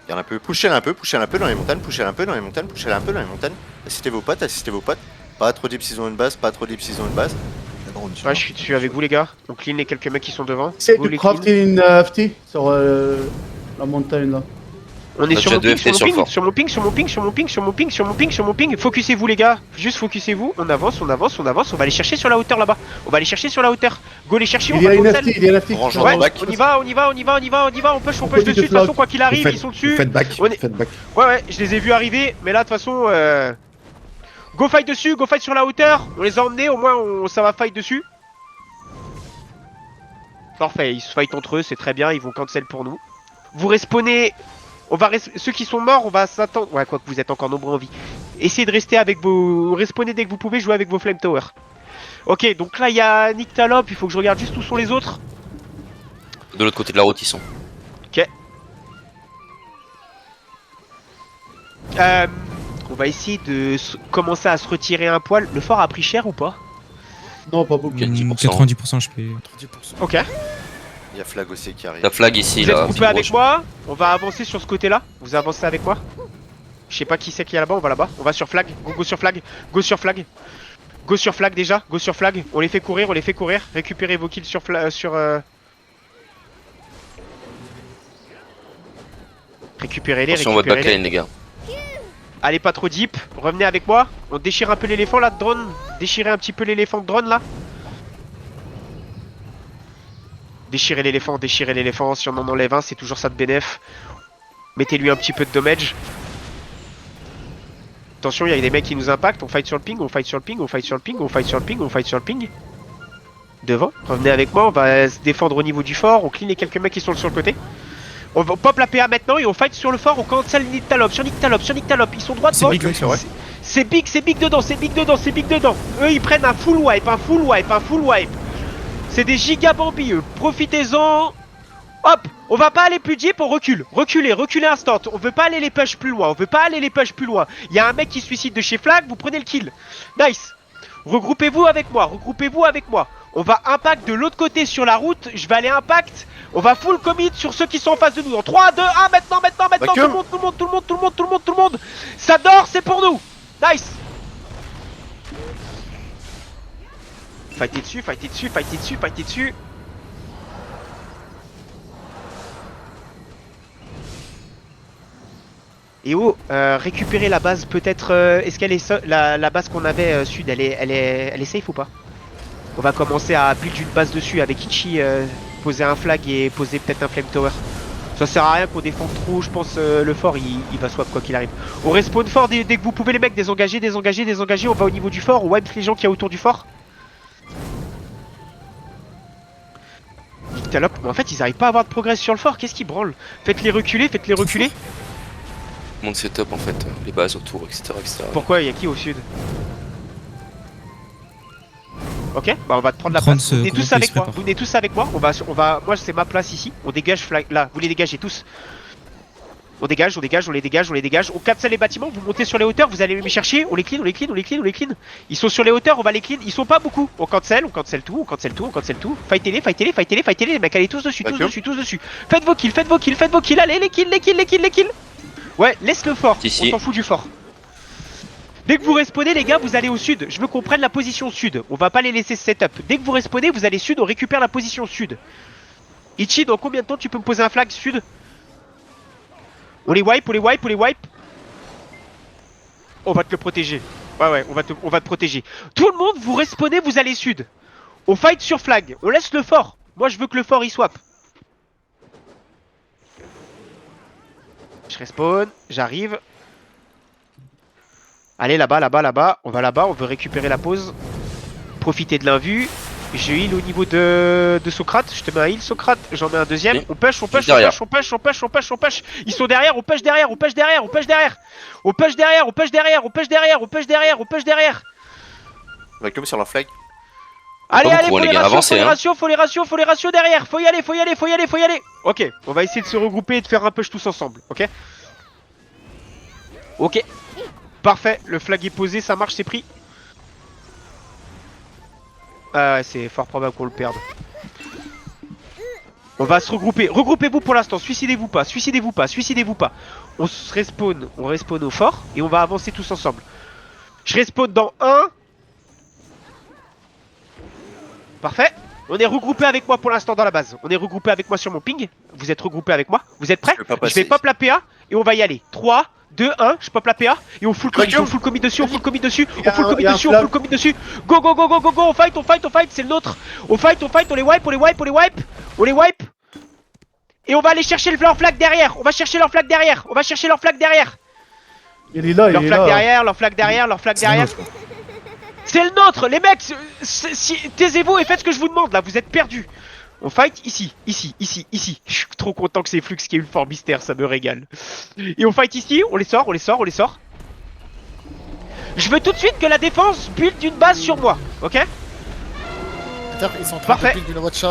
Il y en a un peu. Poussez un peu dans les montagnes, poussez un peu dans les montagnes, poussez un peu dans les montagnes. Assistez vos potes, assistez vos potes. Pas trop deep s'ils ont une base, pas trop deep s'ils ont une base. Il y a drone, tu Ouais, vois. je suis dessus avec vous les gars. On clean les quelques mecs qui sont devant. Essaye Go de les clean. crafter une FT sur la montagne là. On est On a sur déjà mon deux ping, FT sur le fort. sur mon ping, sur mon ping, sur mon ping, sur mon ping, sur mon ping, sur mon ping. Focussez-vous les gars, juste focussez-vous. On avance, on avance, on avance. On va aller chercher sur la hauteur là-bas. On va aller chercher sur la hauteur. Go les chercher, on Il y va a une cancel. FT, il y a une FT. Orange, Ouais, en back. on y va, on y va, on y va, on y va, on y va. On push On dessus. peut De toute flag. façon, quoi qu'il arrive, ils sont dessus. Faites back. On est- Faites back. Ouais, je les ai vus arriver. Mais là, de toute façon, go fight dessus, go fight sur la hauteur. On les a emmenés, au moins, ça va fight dessus. Parfait, ils se fight entre eux, c'est très bien. Ils vont cancel pour nous. Vous respawnez. Ceux qui sont morts, on va s'attendre. Ouais, quoi que vous êtes encore nombreux en vie. Essayez de rester avec vos. Respawnez dès que vous pouvez, jouer avec vos Flame Tower. Ok, donc là il y a Nyctalope, il faut que je regarde juste où sont les autres. De l'autre côté de la route, ils sont. On va essayer de commencer à se retirer un poil. Le fort a pris cher ou pas? Non, pas beaucoup. Ok. 10%. 90% je paye. 10%. Ok. Il y a flag aussi qui arrive. La flag ici, Vous êtes là. groupés avec moi, on va avancer sur ce côté-là. Vous avancez avec moi. Je sais pas qui c'est qui est là-bas, on va là-bas. On va sur flag, go sur flag, go sur flag. Go sur flag déjà, go sur flag. On les fait courir, on les fait courir. Récupérez vos kills sur Récupérez-les, Attention, votre récupérez-les. backline, les gars. Allez pas trop deep, revenez avec moi. On déchire un peu l'éléphant là de drone. Déchirez un petit peu l'éléphant de drone là. Déchirez l'éléphant, si on en enlève un, c'est toujours ça de bénéf. Mettez-lui un petit peu de damage. Attention, il y a des mecs qui nous impactent, on fight sur le ping, on fight sur le ping, on fight sur le ping, on fight sur le ping, on fight sur le ping. Devant, revenez avec moi, on va se défendre au niveau du fort, on clean les quelques mecs qui sont sur le côté. On va pop la PA maintenant et on fight sur le fort, on cancel Nyctalope, sur Nyctalope, ils sont droits C'est devant. big, ouais, c'est vrai. C'est big dedans, c'est big dedans. Eux ils prennent un full wipe. C'est des giga bambis eux. Profitez-en. Hop, on va pas aller plus deep, on recule. Reculez instant. On veut pas aller les push plus loin. Il y a un mec qui se suicide de chez Flag, vous prenez le kill. Nice. Regroupez-vous avec moi. On va impact de l'autre côté sur la route. Je vais aller impact. On va full commit sur ceux qui sont en face de nous. En 3, 2, 1, maintenant. Tout le monde. Ça dort, c'est pour nous. Nice. Fightez dessus. Et oh, récupérer la base peut-être. Est-ce qu'elle est la base qu'on avait sud, elle est safe ou pas? On va commencer à build une base dessus avec Ichi, poser un flag et poser peut-être un flame tower. Ça sert à rien qu'on défende trop, je pense le fort il va swap quoi qu'il arrive. On respawn fort dès que vous pouvez les mecs, désengagez, on va au niveau du fort, on wipe les gens qu'il y a autour du fort. Nyctalope, mais en fait ils arrivent pas à avoir de progrès sur le fort, qu'est-ce qu'ils branlent? Faites-les reculer. Monde setup en fait, les bases autour, etc. Pourquoi il y a qui au sud? Ok, bah on va te prendre la 30 place. Vous venez tous secondes, avec il se moi. prépare. Vous venez tous avec moi. On va, moi c'est ma place ici. On dégage flag là. Vous les dégagez tous. On dégage, on dégage, on les dégage, on les dégage. On cancel les bâtiments, vous montez sur les hauteurs, vous allez les chercher, on les clean, on les clean, on les clean, on les clean. Ils sont sur les hauteurs, on va les clean. Ils sont pas beaucoup. On cancel tout, on cancel tout, on cancel tout. Fightez-les, fightez-les, fightez-les, fightez-les. Les mecs, allez tous dessus, tous dessus, tous dessus. Faites vos kills, faites vos kills, faites vos kills. Allez, les kills, les kills, les kills, les kills. Ouais, laisse le fort. Ici. On s'en fout du fort. Dès que vous respawnez, les gars, vous allez au sud. Je veux qu'on prenne la position sud. On va pas les laisser setup. Dès que vous respawnez, vous allez sud, on récupère la position sud. Ichi, dans combien de temps tu peux me poser un flag sud? On les wipe, on les wipe, on les wipe. On va te le protéger. Ouais, on va te protéger. Tout le monde, vous respawnez, vous allez sud. On fight sur flag. On laisse le fort. Moi, je veux que le fort, il swap. Je respawn, j'arrive. Allez, là-bas, là-bas, là-bas. On va là-bas, on veut récupérer la pause. Profiter de l'invue. Je heal au niveau de Socrate. Je te mets un heal, Socrate. J'en mets un deuxième. Oui. On push, on push, Juste derrière. on push, on push, on push, on push. Ils sont derrière, on push derrière, on push derrière, on push derrière. On push derrière, on push derrière, on push derrière, on push derrière, on push derrière. On va comme sur leur flag. Allez, Pas allez, beaucoup, faut les les gars, ratios, avancez, faut les hein. ratios, faut les ratios, faut les ratios derrière. Faut y aller, faut y aller, faut y aller, faut y aller. Ok, on va essayer de se regrouper et de faire un push tous ensemble, ok? Ok. Parfait, le flag est posé, ça marche, c'est pris. Ah ouais, c'est fort probable qu'on le perde. On va se regrouper. Regroupez-vous pour l'instant. Suicidez-vous pas. Suicidez-vous pas. Suicidez-vous pas. On se respawn. On respawn au fort. Et on va avancer tous ensemble. Je respawn dans 1. Parfait. On est regroupé avec moi pour l'instant dans la base. On est regroupé avec moi sur mon ping. Vous êtes regroupé avec moi. Vous êtes prêts? Je vais pop la PA. Et on va y aller. 3, 2, 1. Je pop la PA. Et on full commit. On full commit dessus. On full commit dessus. On full commit dessus. On full commit dessus. Go, go, go, go, go, go. On fight, on fight, on fight. C'est le nôtre. On fight, on fight. On les wipe, on les wipe, on les wipe. On les wipe. Et on va aller chercher leur flag derrière. On va chercher leur flag derrière. On va chercher leur flag derrière. Il est là, il Leur est flag là. derrière, leur flag derrière, leur flag derrière. C'est le nôtre, les mecs. Taisez-vous et faites ce que je vous demande là. Vous êtes perdus. On fight ici, ici, ici, ici. Je suis trop content que c'est Flux qui ait eu le fort mystère, ça me régale. Et on fight ici, on les sort, on les sort, on les sort. Je veux tout de suite que la défense build une base sur moi, ok? Ils sont en train Parfait. de build une watcha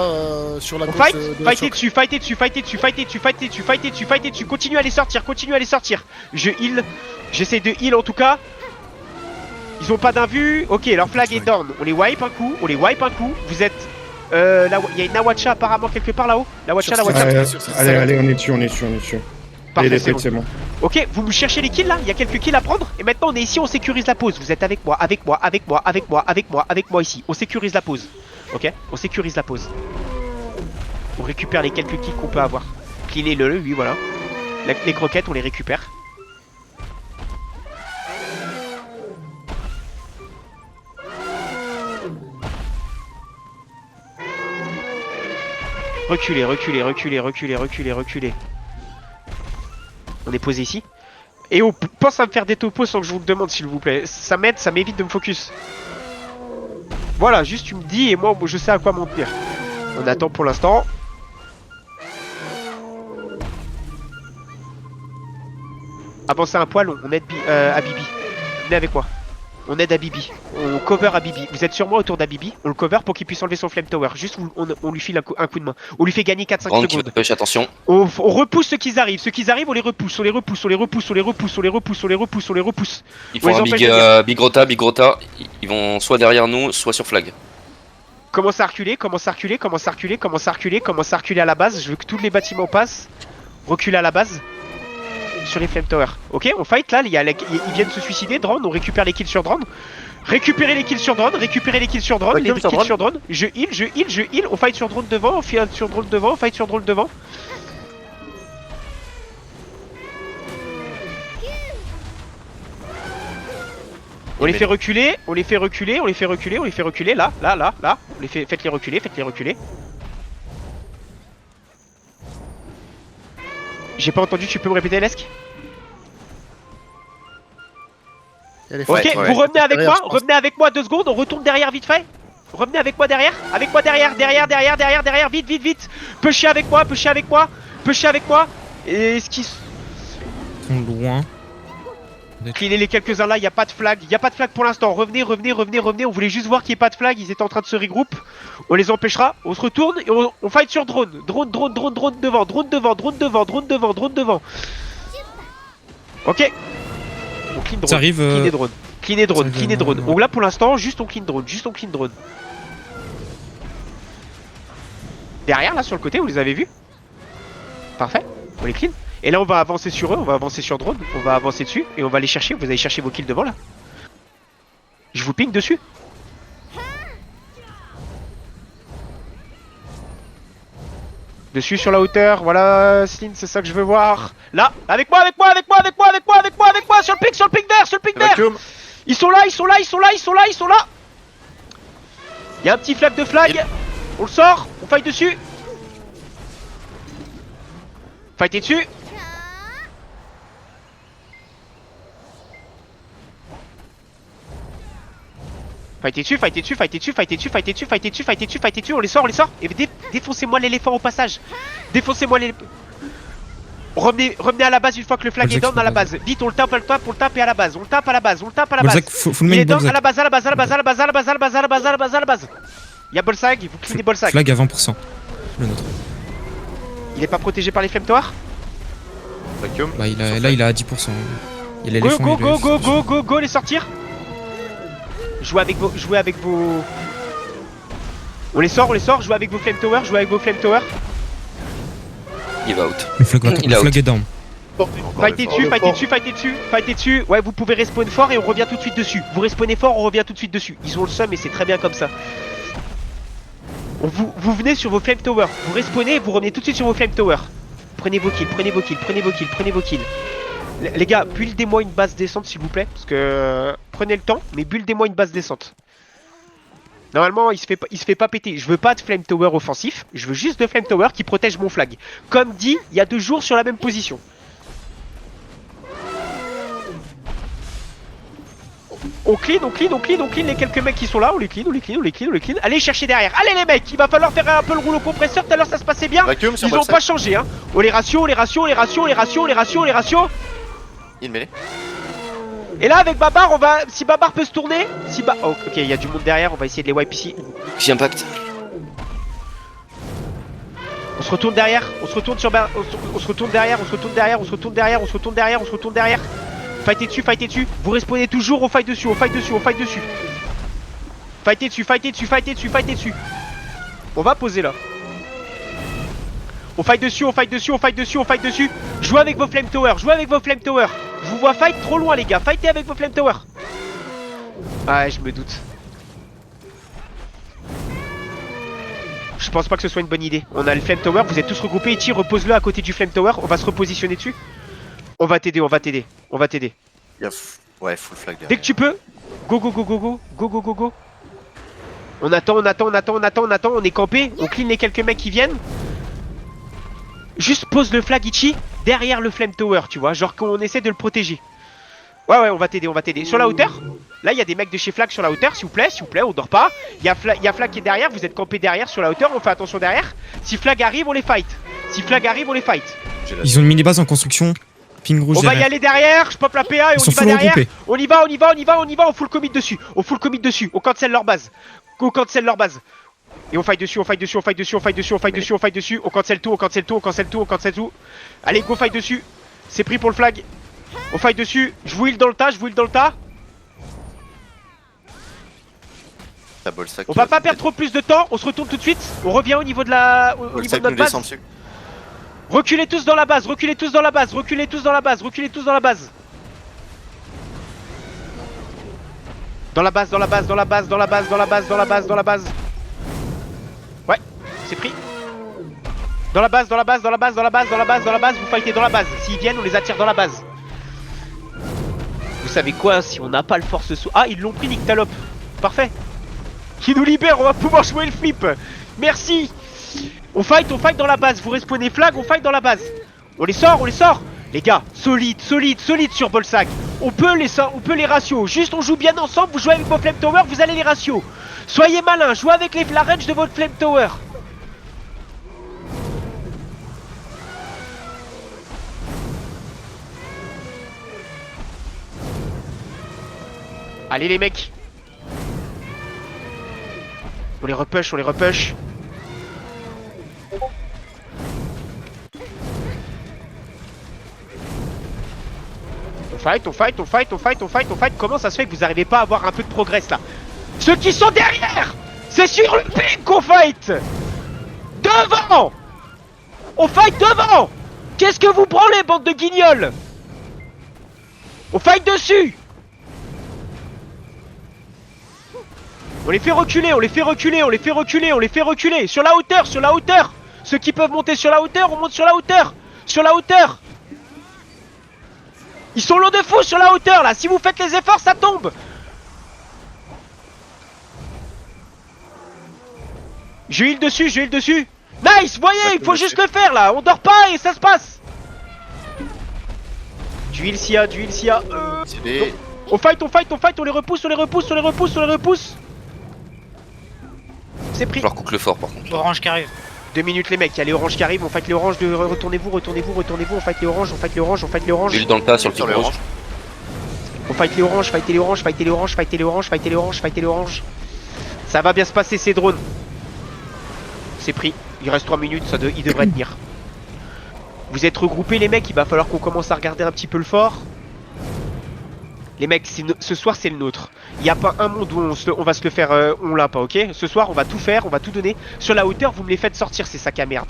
sur la On gauche fight, de fightez Choc. dessus, fightez dessus, fightez dessus, fightez dessus, fightez dessus, fightez dessus, fightez dessus, continue à les sortir, continue à les sortir. Je heal, j'essaie de heal en tout cas. Ils ont pas d'invue, ok, leur flag est down. On les wipe un coup, on les wipe un coup. Vous êtes... là, il y a une Nawacha apparemment quelque part là-haut. La Watcha, la Watcha. Allez, allez, on est dessus, on est dessus, on est dessus. Parfait, Allez, c'est c'est bon. bon. Ok, vous me cherchez les kills là, il y a quelques kills à prendre. Et maintenant on est ici, on sécurise la pause. Vous êtes avec moi, avec moi, avec moi, avec moi, avec moi, avec moi ici. On sécurise la pause. Ok, on sécurise la pause. On récupère les quelques kills qu'on peut avoir. Cleanez-le, oui, voilà. Les croquettes, on les récupère. Reculez, reculez, reculez, reculez, reculez, reculez. On est posé ici. Et on pense à me faire des topos sans que je vous le demande s'il vous plaît. Ça m'aide, ça m'évite de me focus. Voilà, juste tu me dis et moi je sais à quoi m'en tenir. On attend pour l'instant. Avancez un poil, on aide à Bibi. Venez avec moi. On aide à Bibi. On cover à Bibi. Vous êtes sur moi autour d'Abibi. On le cover pour qu'il puisse enlever son flame tower. Juste on lui file un coup de main. On lui fait gagner 4-5 Grande secondes. push, attention. On repousse ceux qui arrivent. Ceux qui arrivent, on les repousse. On les repousse. On les repousse. On les repousse. On les repousse. On les repousse. On les repousse. Ils font Ouais, ils un ont big, fait le big rota, big rota. Ils vont soit derrière nous, soit sur flag. Commence à reculer. Commence à reculer. Commence à reculer. Commence à reculer. Commence à reculer à la base. Je veux que tous les bâtiments passent. Recule à la base. Sur les flame tower. Ok, on fight là. Ils viennent se suicider. Drone. On récupère les kills sur drone. Récupérez les kills sur drone, récupérez les kills sur drone, les kills sur drone. Je heal, je heal, je heal. On fight sur drone devant, on fight sur drone devant, on fight sur drone devant. On les fait reculer, on les fait reculer, on les fait reculer, on les fait reculer, là, là, là, là. On les fait, faites-les reculer, faites-les reculer. J'ai pas entendu, tu peux me répéter l'esque? Ok, ouais. vous revenez avec Derrière, moi, je pense. revenez avec moi 2 secondes, on retourne derrière vite fait. Revenez avec moi derrière, derrière, vite, vite, vite. Pushez avec moi, pushez avec moi, pushez avec moi. Et ce qui... Ils sont loin. Cleanez les quelques-uns là, il n'y a pas de flag, pour l'instant. Revenez, revenez, revenez, revenez, on voulait juste voir qu'il n'y ait pas de flag, ils étaient en train de se regrouper. On les empêchera, on se retourne et on fight sur drone. Drone devant, drone devant, drone devant, drone devant, drone devant. Ok. On clean drone. Ça arrive, Clean et drone. Clean et drone. ça Clean et arrive, drone. ouais. Donc là pour l'instant, juste on clean drone. Juste on clean drone. Derrière là sur le côté, vous les avez vus? Parfait. On les clean. Et là on va avancer sur eux, on va avancer sur drone, on va avancer dessus et on va les chercher. Vous allez chercher vos kills devant là. Je vous ping dessus. Dessus sur la hauteur, voilà Slim, c'est ça que je veux voir. Là, avec moi, avec moi, avec moi, avec moi, avec moi, avec moi, avec moi, sur le ping vert, sur le ping vert. Vacuum. Ils sont là, ils sont là, ils sont là, ils sont là, ils sont là. Il y a un petit flag de flag. On le sort, on fight dessus. Fighter dessus. Fighter dessus, fighter dessus, fighter dessus, fighter dessus, fighter dessus, fighter dessus, fighter dessus, fighter dessus, on les sort, on les sort. Et défoncez-moi l'éléphant au passage. Défoncez-moi l'éléphant. Revenez à la base une fois que le flag est down à la base. Vite, on le tape et à la base. On le tape à la base, on le tape à la base. Bolzac, faut le Il est mettre down à la Bolzac. base, à la base, à la base, à la base, à la base, à la base, à la base, à la base, à la base. Il y a Bolsag, vous cleanez Bolsag. Flag à 20%. Le nôtre. Il est pas protégé par les flamethrowers. Vacuum. Bah, là, il est à 10%. Il y a Go, l'éléphant. go, et go, le- go, go, go, go, les sortir. Jouez avec vos. On les sort, jouez avec vos flamethrowers, jouez avec vos flamethrowers. Il va out. Le flag, Il le est flag est down. Fightez dessus, fightez dessus, fightez dessus, fightez dessus. Ouais, vous pouvez respawn fort et on revient tout de suite dessus. Vous respawnez fort, on revient tout de suite dessus. Ils ont le seum et c'est très bien comme ça. Vous venez sur vos flamethrowers, vous respawnez et vous revenez tout de suite sur vos flamethrowers. Prenez vos kills, prenez vos kills, prenez vos kills, prenez vos kills. Les gars, buildez-moi une base descente s'il vous plaît. Parce que prenez le temps, mais buildez-moi une base descente. Normalement, il se fait pas péter. Je veux pas de flamethrower offensif. Je veux juste de flamethrower qui protège mon flag. Comme dit, il y a 2 jours sur la même position. On clean les quelques mecs qui sont là. On les clean. Allez chercher derrière. Allez les mecs, il va falloir faire un peu le rouleau compresseur. Tout à l'heure ça se passait bien. Vacuum sur Ils ont Bolsag. pas changé hein. Oh les ratios. Il mêlé. Et là avec Babar, on va. Si Babar peut se tourner. Oh, ok, il y a du monde derrière, on va essayer de les wipe ici. J'ai impact. On se retourne derrière, on se retourne derrière. Fightez dessus. Vous respawnez toujours, on fight dessus. Fightez dessus. On va poser là. On fight dessus. Jouez avec vos flamethrowers. Je vous vois fight trop loin les gars, fightez avec vos flamethrowers. Ouais, je me doute. Je pense pas que ce soit une bonne idée. On a le flamethrower, vous êtes tous regroupés. Ichi, repose-le à côté du flamethrower. On va se repositionner dessus. On va t'aider. Il y a ouais, full flag derrière. Dès que tu peux. Go. On attend. On est campé. On clean les quelques mecs qui viennent. Juste pose le flag Ichi derrière le flamethrower, tu vois. Genre qu'on essaie de le protéger. Ouais, on va t'aider. Sur la hauteur. Là, il y a des mecs de chez Flag sur la hauteur, s'il vous plaît, on dort pas. Il y a Flag qui est derrière, vous êtes campé derrière sur la hauteur, on fait attention derrière. Si Flag arrive, on les fight. J'ai la- Ils ont une mini-base en construction. Ping rouge On va y derrière. aller derrière, je pop la PA et Ils on sont y va full derrière. regroupés. On y va, on full commit dessus. On cancel leur base. Et on fight dessus. On cancel tout. Allez, go fight dessus. C'est pris pour le flag. On fight dessus. Je vous heal dans le tas. La Bolsag On qui va pas péter. perdre trop plus de temps, on se retourne tout de suite. On revient au niveau de la. Au niveau de Bolsag notre nous base. descend dessus. Reculez tous dans la base. Ouais, c'est pris. Dans la base, vous fightez dans la base. S'ils viennent, on les attire dans la base. Vous savez quoi, si on n'a pas le force sous. Ah, ils l'ont pris, Nictalope. Parfait. Qui nous libère, on va pouvoir jouer le flip. Merci. On fight dans la base. Vous respawnez flag, on fight dans la base. On les sort. Les gars, solide sur Bolsag. On peut les ratios. Juste on joue bien ensemble, vous jouez avec vos flamethrowers, vous allez les ratios. Soyez malins, jouez avec la range de votre flamethrower. Allez les mecs. On les repush. fight, on fight, on fight, on fight, on fight, on fight. Comment ça se fait que vous arrivez pas à avoir un peu de progrès là? Ceux qui sont derrière, c'est sur le ping qu'on fight. Devant, on fight devant. Qu'est-ce que vous branlez, bande de guignols? On fight dessus. On les fait reculer, on les fait reculer, on les fait reculer, on les fait reculer. Sur la hauteur, sur la hauteur. Ceux qui peuvent monter sur la hauteur, on monte sur la hauteur. Sur la hauteur. Ils sont loin de fou sur la hauteur là. Si vous faites les efforts, ça tombe. Je heal dessus, je heal dessus. Nice, voyez, il faut juste le faire là. On dort pas et ça se passe. Du heal Sia, du heal Sia. On fight, on fight, on fight, on les repousse, on les repousse, on les repousse, on les repousse. C'est pris. Je leur cook le fort par contre. Orange qui arrive. 2 minutes les mecs, il y a les oranges qui arrivent, on fight les oranges, retournez-vous, retournez-vous, retournez-vous, on fight les oranges, on fight les oranges, on fight les oranges. L'huile dans le tas sur le Sur pic les rouge. oranges. On fight les oranges, fightez les oranges, fightez les oranges, fightez les oranges, fightez les oranges, fightez les oranges. Ça va bien se passer ces drones. C'est pris, il reste 3 minutes, il devrait tenir. Vous êtes regroupés les mecs, il va falloir qu'on commence à regarder un petit peu le fort. Les mecs, ce soir c'est le nôtre. Il n'y a pas un monde où on va se le faire, on l'a pas, ok? Ce soir on va tout faire, on va tout donner. Sur la hauteur, vous me les faites sortir, ces sacs à merde.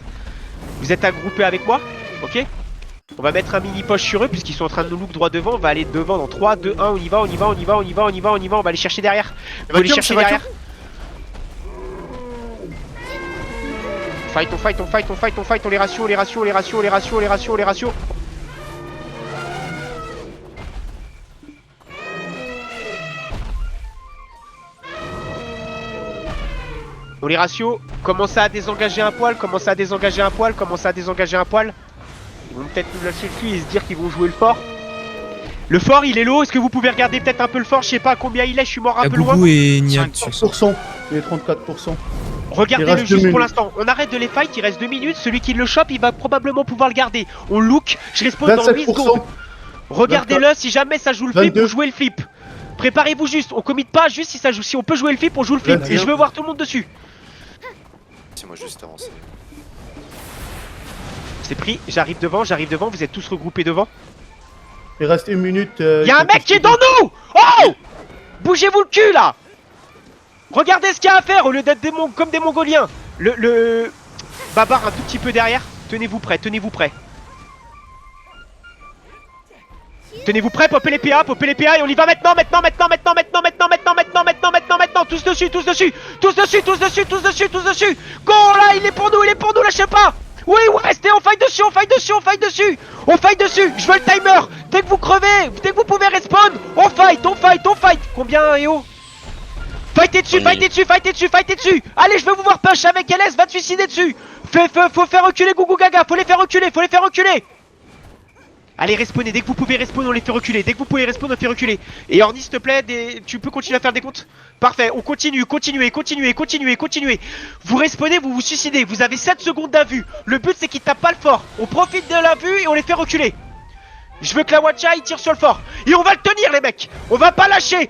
Vous êtes regroupés avec moi, ok? On va mettre un mini poche sur eux puisqu'ils sont en train de nous look droit devant. On va aller devant dans 3, 2, 1, on y va, on y va, on y va, on y va, on y va, on y va. On va aller chercher derrière. On va aller chercher derrière. Fight, on fight, on fight, on fight, on fight, on les ratio, on les ratio, on les ratio, on les ratio, on les ratio, on les ratio. On les ratio, commencez à désengager un poil, commencez à désengager un poil, commencez à désengager un poil. Ils vont peut-être nous lâcher le cul et se dire qu'ils vont jouer le fort. Le fort il est low, est-ce que vous pouvez regarder peut-être un peu le fort? Je sais pas à combien il est, je suis mort un peu loin. Gougou et Nia. 5%. Il est 34%. Regardez-le reste juste 2 pour minutes. l'instant. On arrête de les fight, il reste 2 minutes. Celui qui le chope, il va probablement pouvoir le garder. On look, je respawn dans 8 secondes. 27%. Regardez-le, si jamais ça joue le flip, 22. vous jouez le flip. Préparez-vous juste, on commit pas, juste si ça joue. Si on peut jouer le flip, on joue le flip. 21. Et je veux voir tout le monde dessus. C'est moi juste avancé. C'est pris, j'arrive devant, vous êtes tous regroupés devant. Il reste 1 minute. Y'a un mec qui est dans nous! Oh! Bougez-vous le cul là! Regardez ce qu'il y a à faire au lieu d'être comme des Mongoliens. Le Babar un tout petit peu derrière. Tenez-vous prêts, tenez-vous prêts. Tenez-vous prêts, popez les PA et on y va maintenant, maintenant, tous dessus, tous dessus, tous dessus, tous dessus, tous dessus, tous dessus. Go là, il est pour nous, lâchez pas. Oui, ouais, restez, on fight dessus, on fight dessus, on fight dessus. On fight dessus, je veux le timer. Dès que vous crevez, dès que vous pouvez respawn, on fight, on fight, on fight. Combien, EO? Fightez dessus, fightez dessus, fightez dessus, fightez dessus. Allez, je veux vous voir punch avec LS, va te suicider dessus. Faut faire reculer Gougou Gaga, faut les faire reculer, faut les faire reculer. Allez, respawnez, dès que vous pouvez respawn, on les fait reculer. Dès que vous pouvez respawn, on les fait reculer. Et Orni, s'il te plaît, tu peux continuer à faire des comptes? Parfait, on continue, continuez. Vous respawnez, vous vous suicidez. Vous avez 7 secondes d'un vue. Le but, c'est qu'ils tapent pas le fort. On profite de la vue et on les fait reculer. Je veux que la Watcha, il tire sur le fort. Et on va le tenir, les mecs. On va pas lâcher,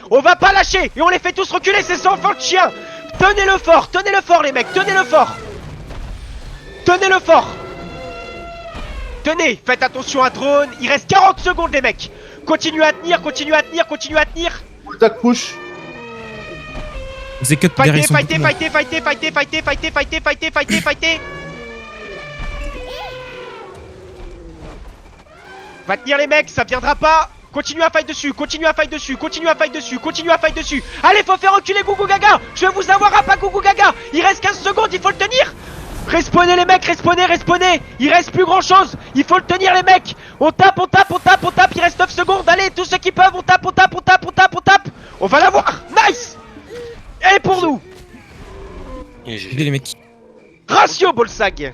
Et on les fait tous reculer, ces enfants de chiens. Tenez le fort, les mecs, tenez le fort. Tenez, faites attention à drone, il reste 40 secondes les mecs. Continuez à tenir. Attack push. Execute derrière son Fightez. Va tenir les mecs, ça viendra pas. Continuez à fight dessus. Allez, faut faire reculer Gougou Gaga. Je veux vous avoir à pas Gougou Gaga. Il reste 15 secondes, il faut le tenir. Respawnez les mecs, respawnez. Il reste plus grand chose. Il faut le tenir les mecs. On tape. Il reste 9 secondes. Allez, tous ceux qui peuvent, on tape. On va l'avoir. Nice. Et pour nous. les mecs. Ratio Bolsag.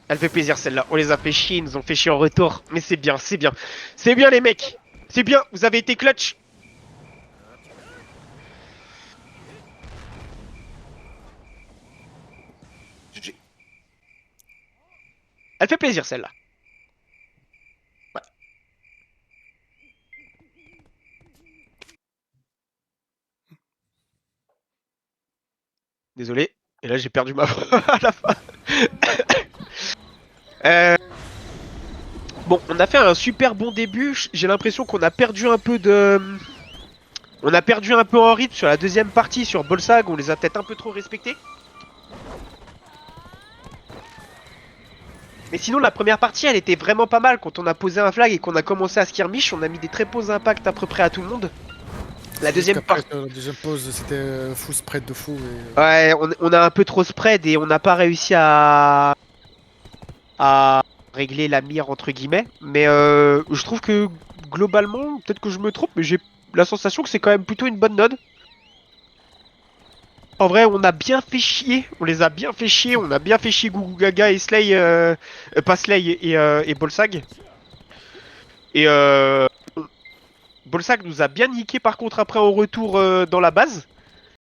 Elle fait plaisir celle-là. On les a fait chier, ils nous ont fait chier en retour. Mais c'est bien. C'est bien les mecs. C'est bien, vous avez été clutch. GG. Elle fait plaisir celle-là. Ouais. Désolé. Et là j'ai perdu ma voix à la fin. Bon, on a fait un super bon début. J'ai l'impression qu'on a perdu un peu de... On a perdu un peu en rythme sur la deuxième partie, sur Bolsag. On les a peut-être un peu trop respectés. Mais sinon, la première partie, elle était vraiment pas mal. Quand on a posé un flag et qu'on a commencé à skirmish, on a mis des très beaux impacts à peu près à tout le monde. La deuxième partie... La deuxième pause, c'était full spread de fou. Et... Ouais, on a un peu trop spread et on n'a pas réussi à régler la mire entre guillemets. Mais je trouve que globalement, peut-être que je me trompe, mais j'ai la sensation que c'est quand même plutôt une bonne node. En vrai, on a bien fait chier, on les a bien fait chier, on a bien fait chier Gugu Gaga et Slay, pas Slay et Bolsag. Et Bolsag nous a bien niqué par contre après en retour dans la base.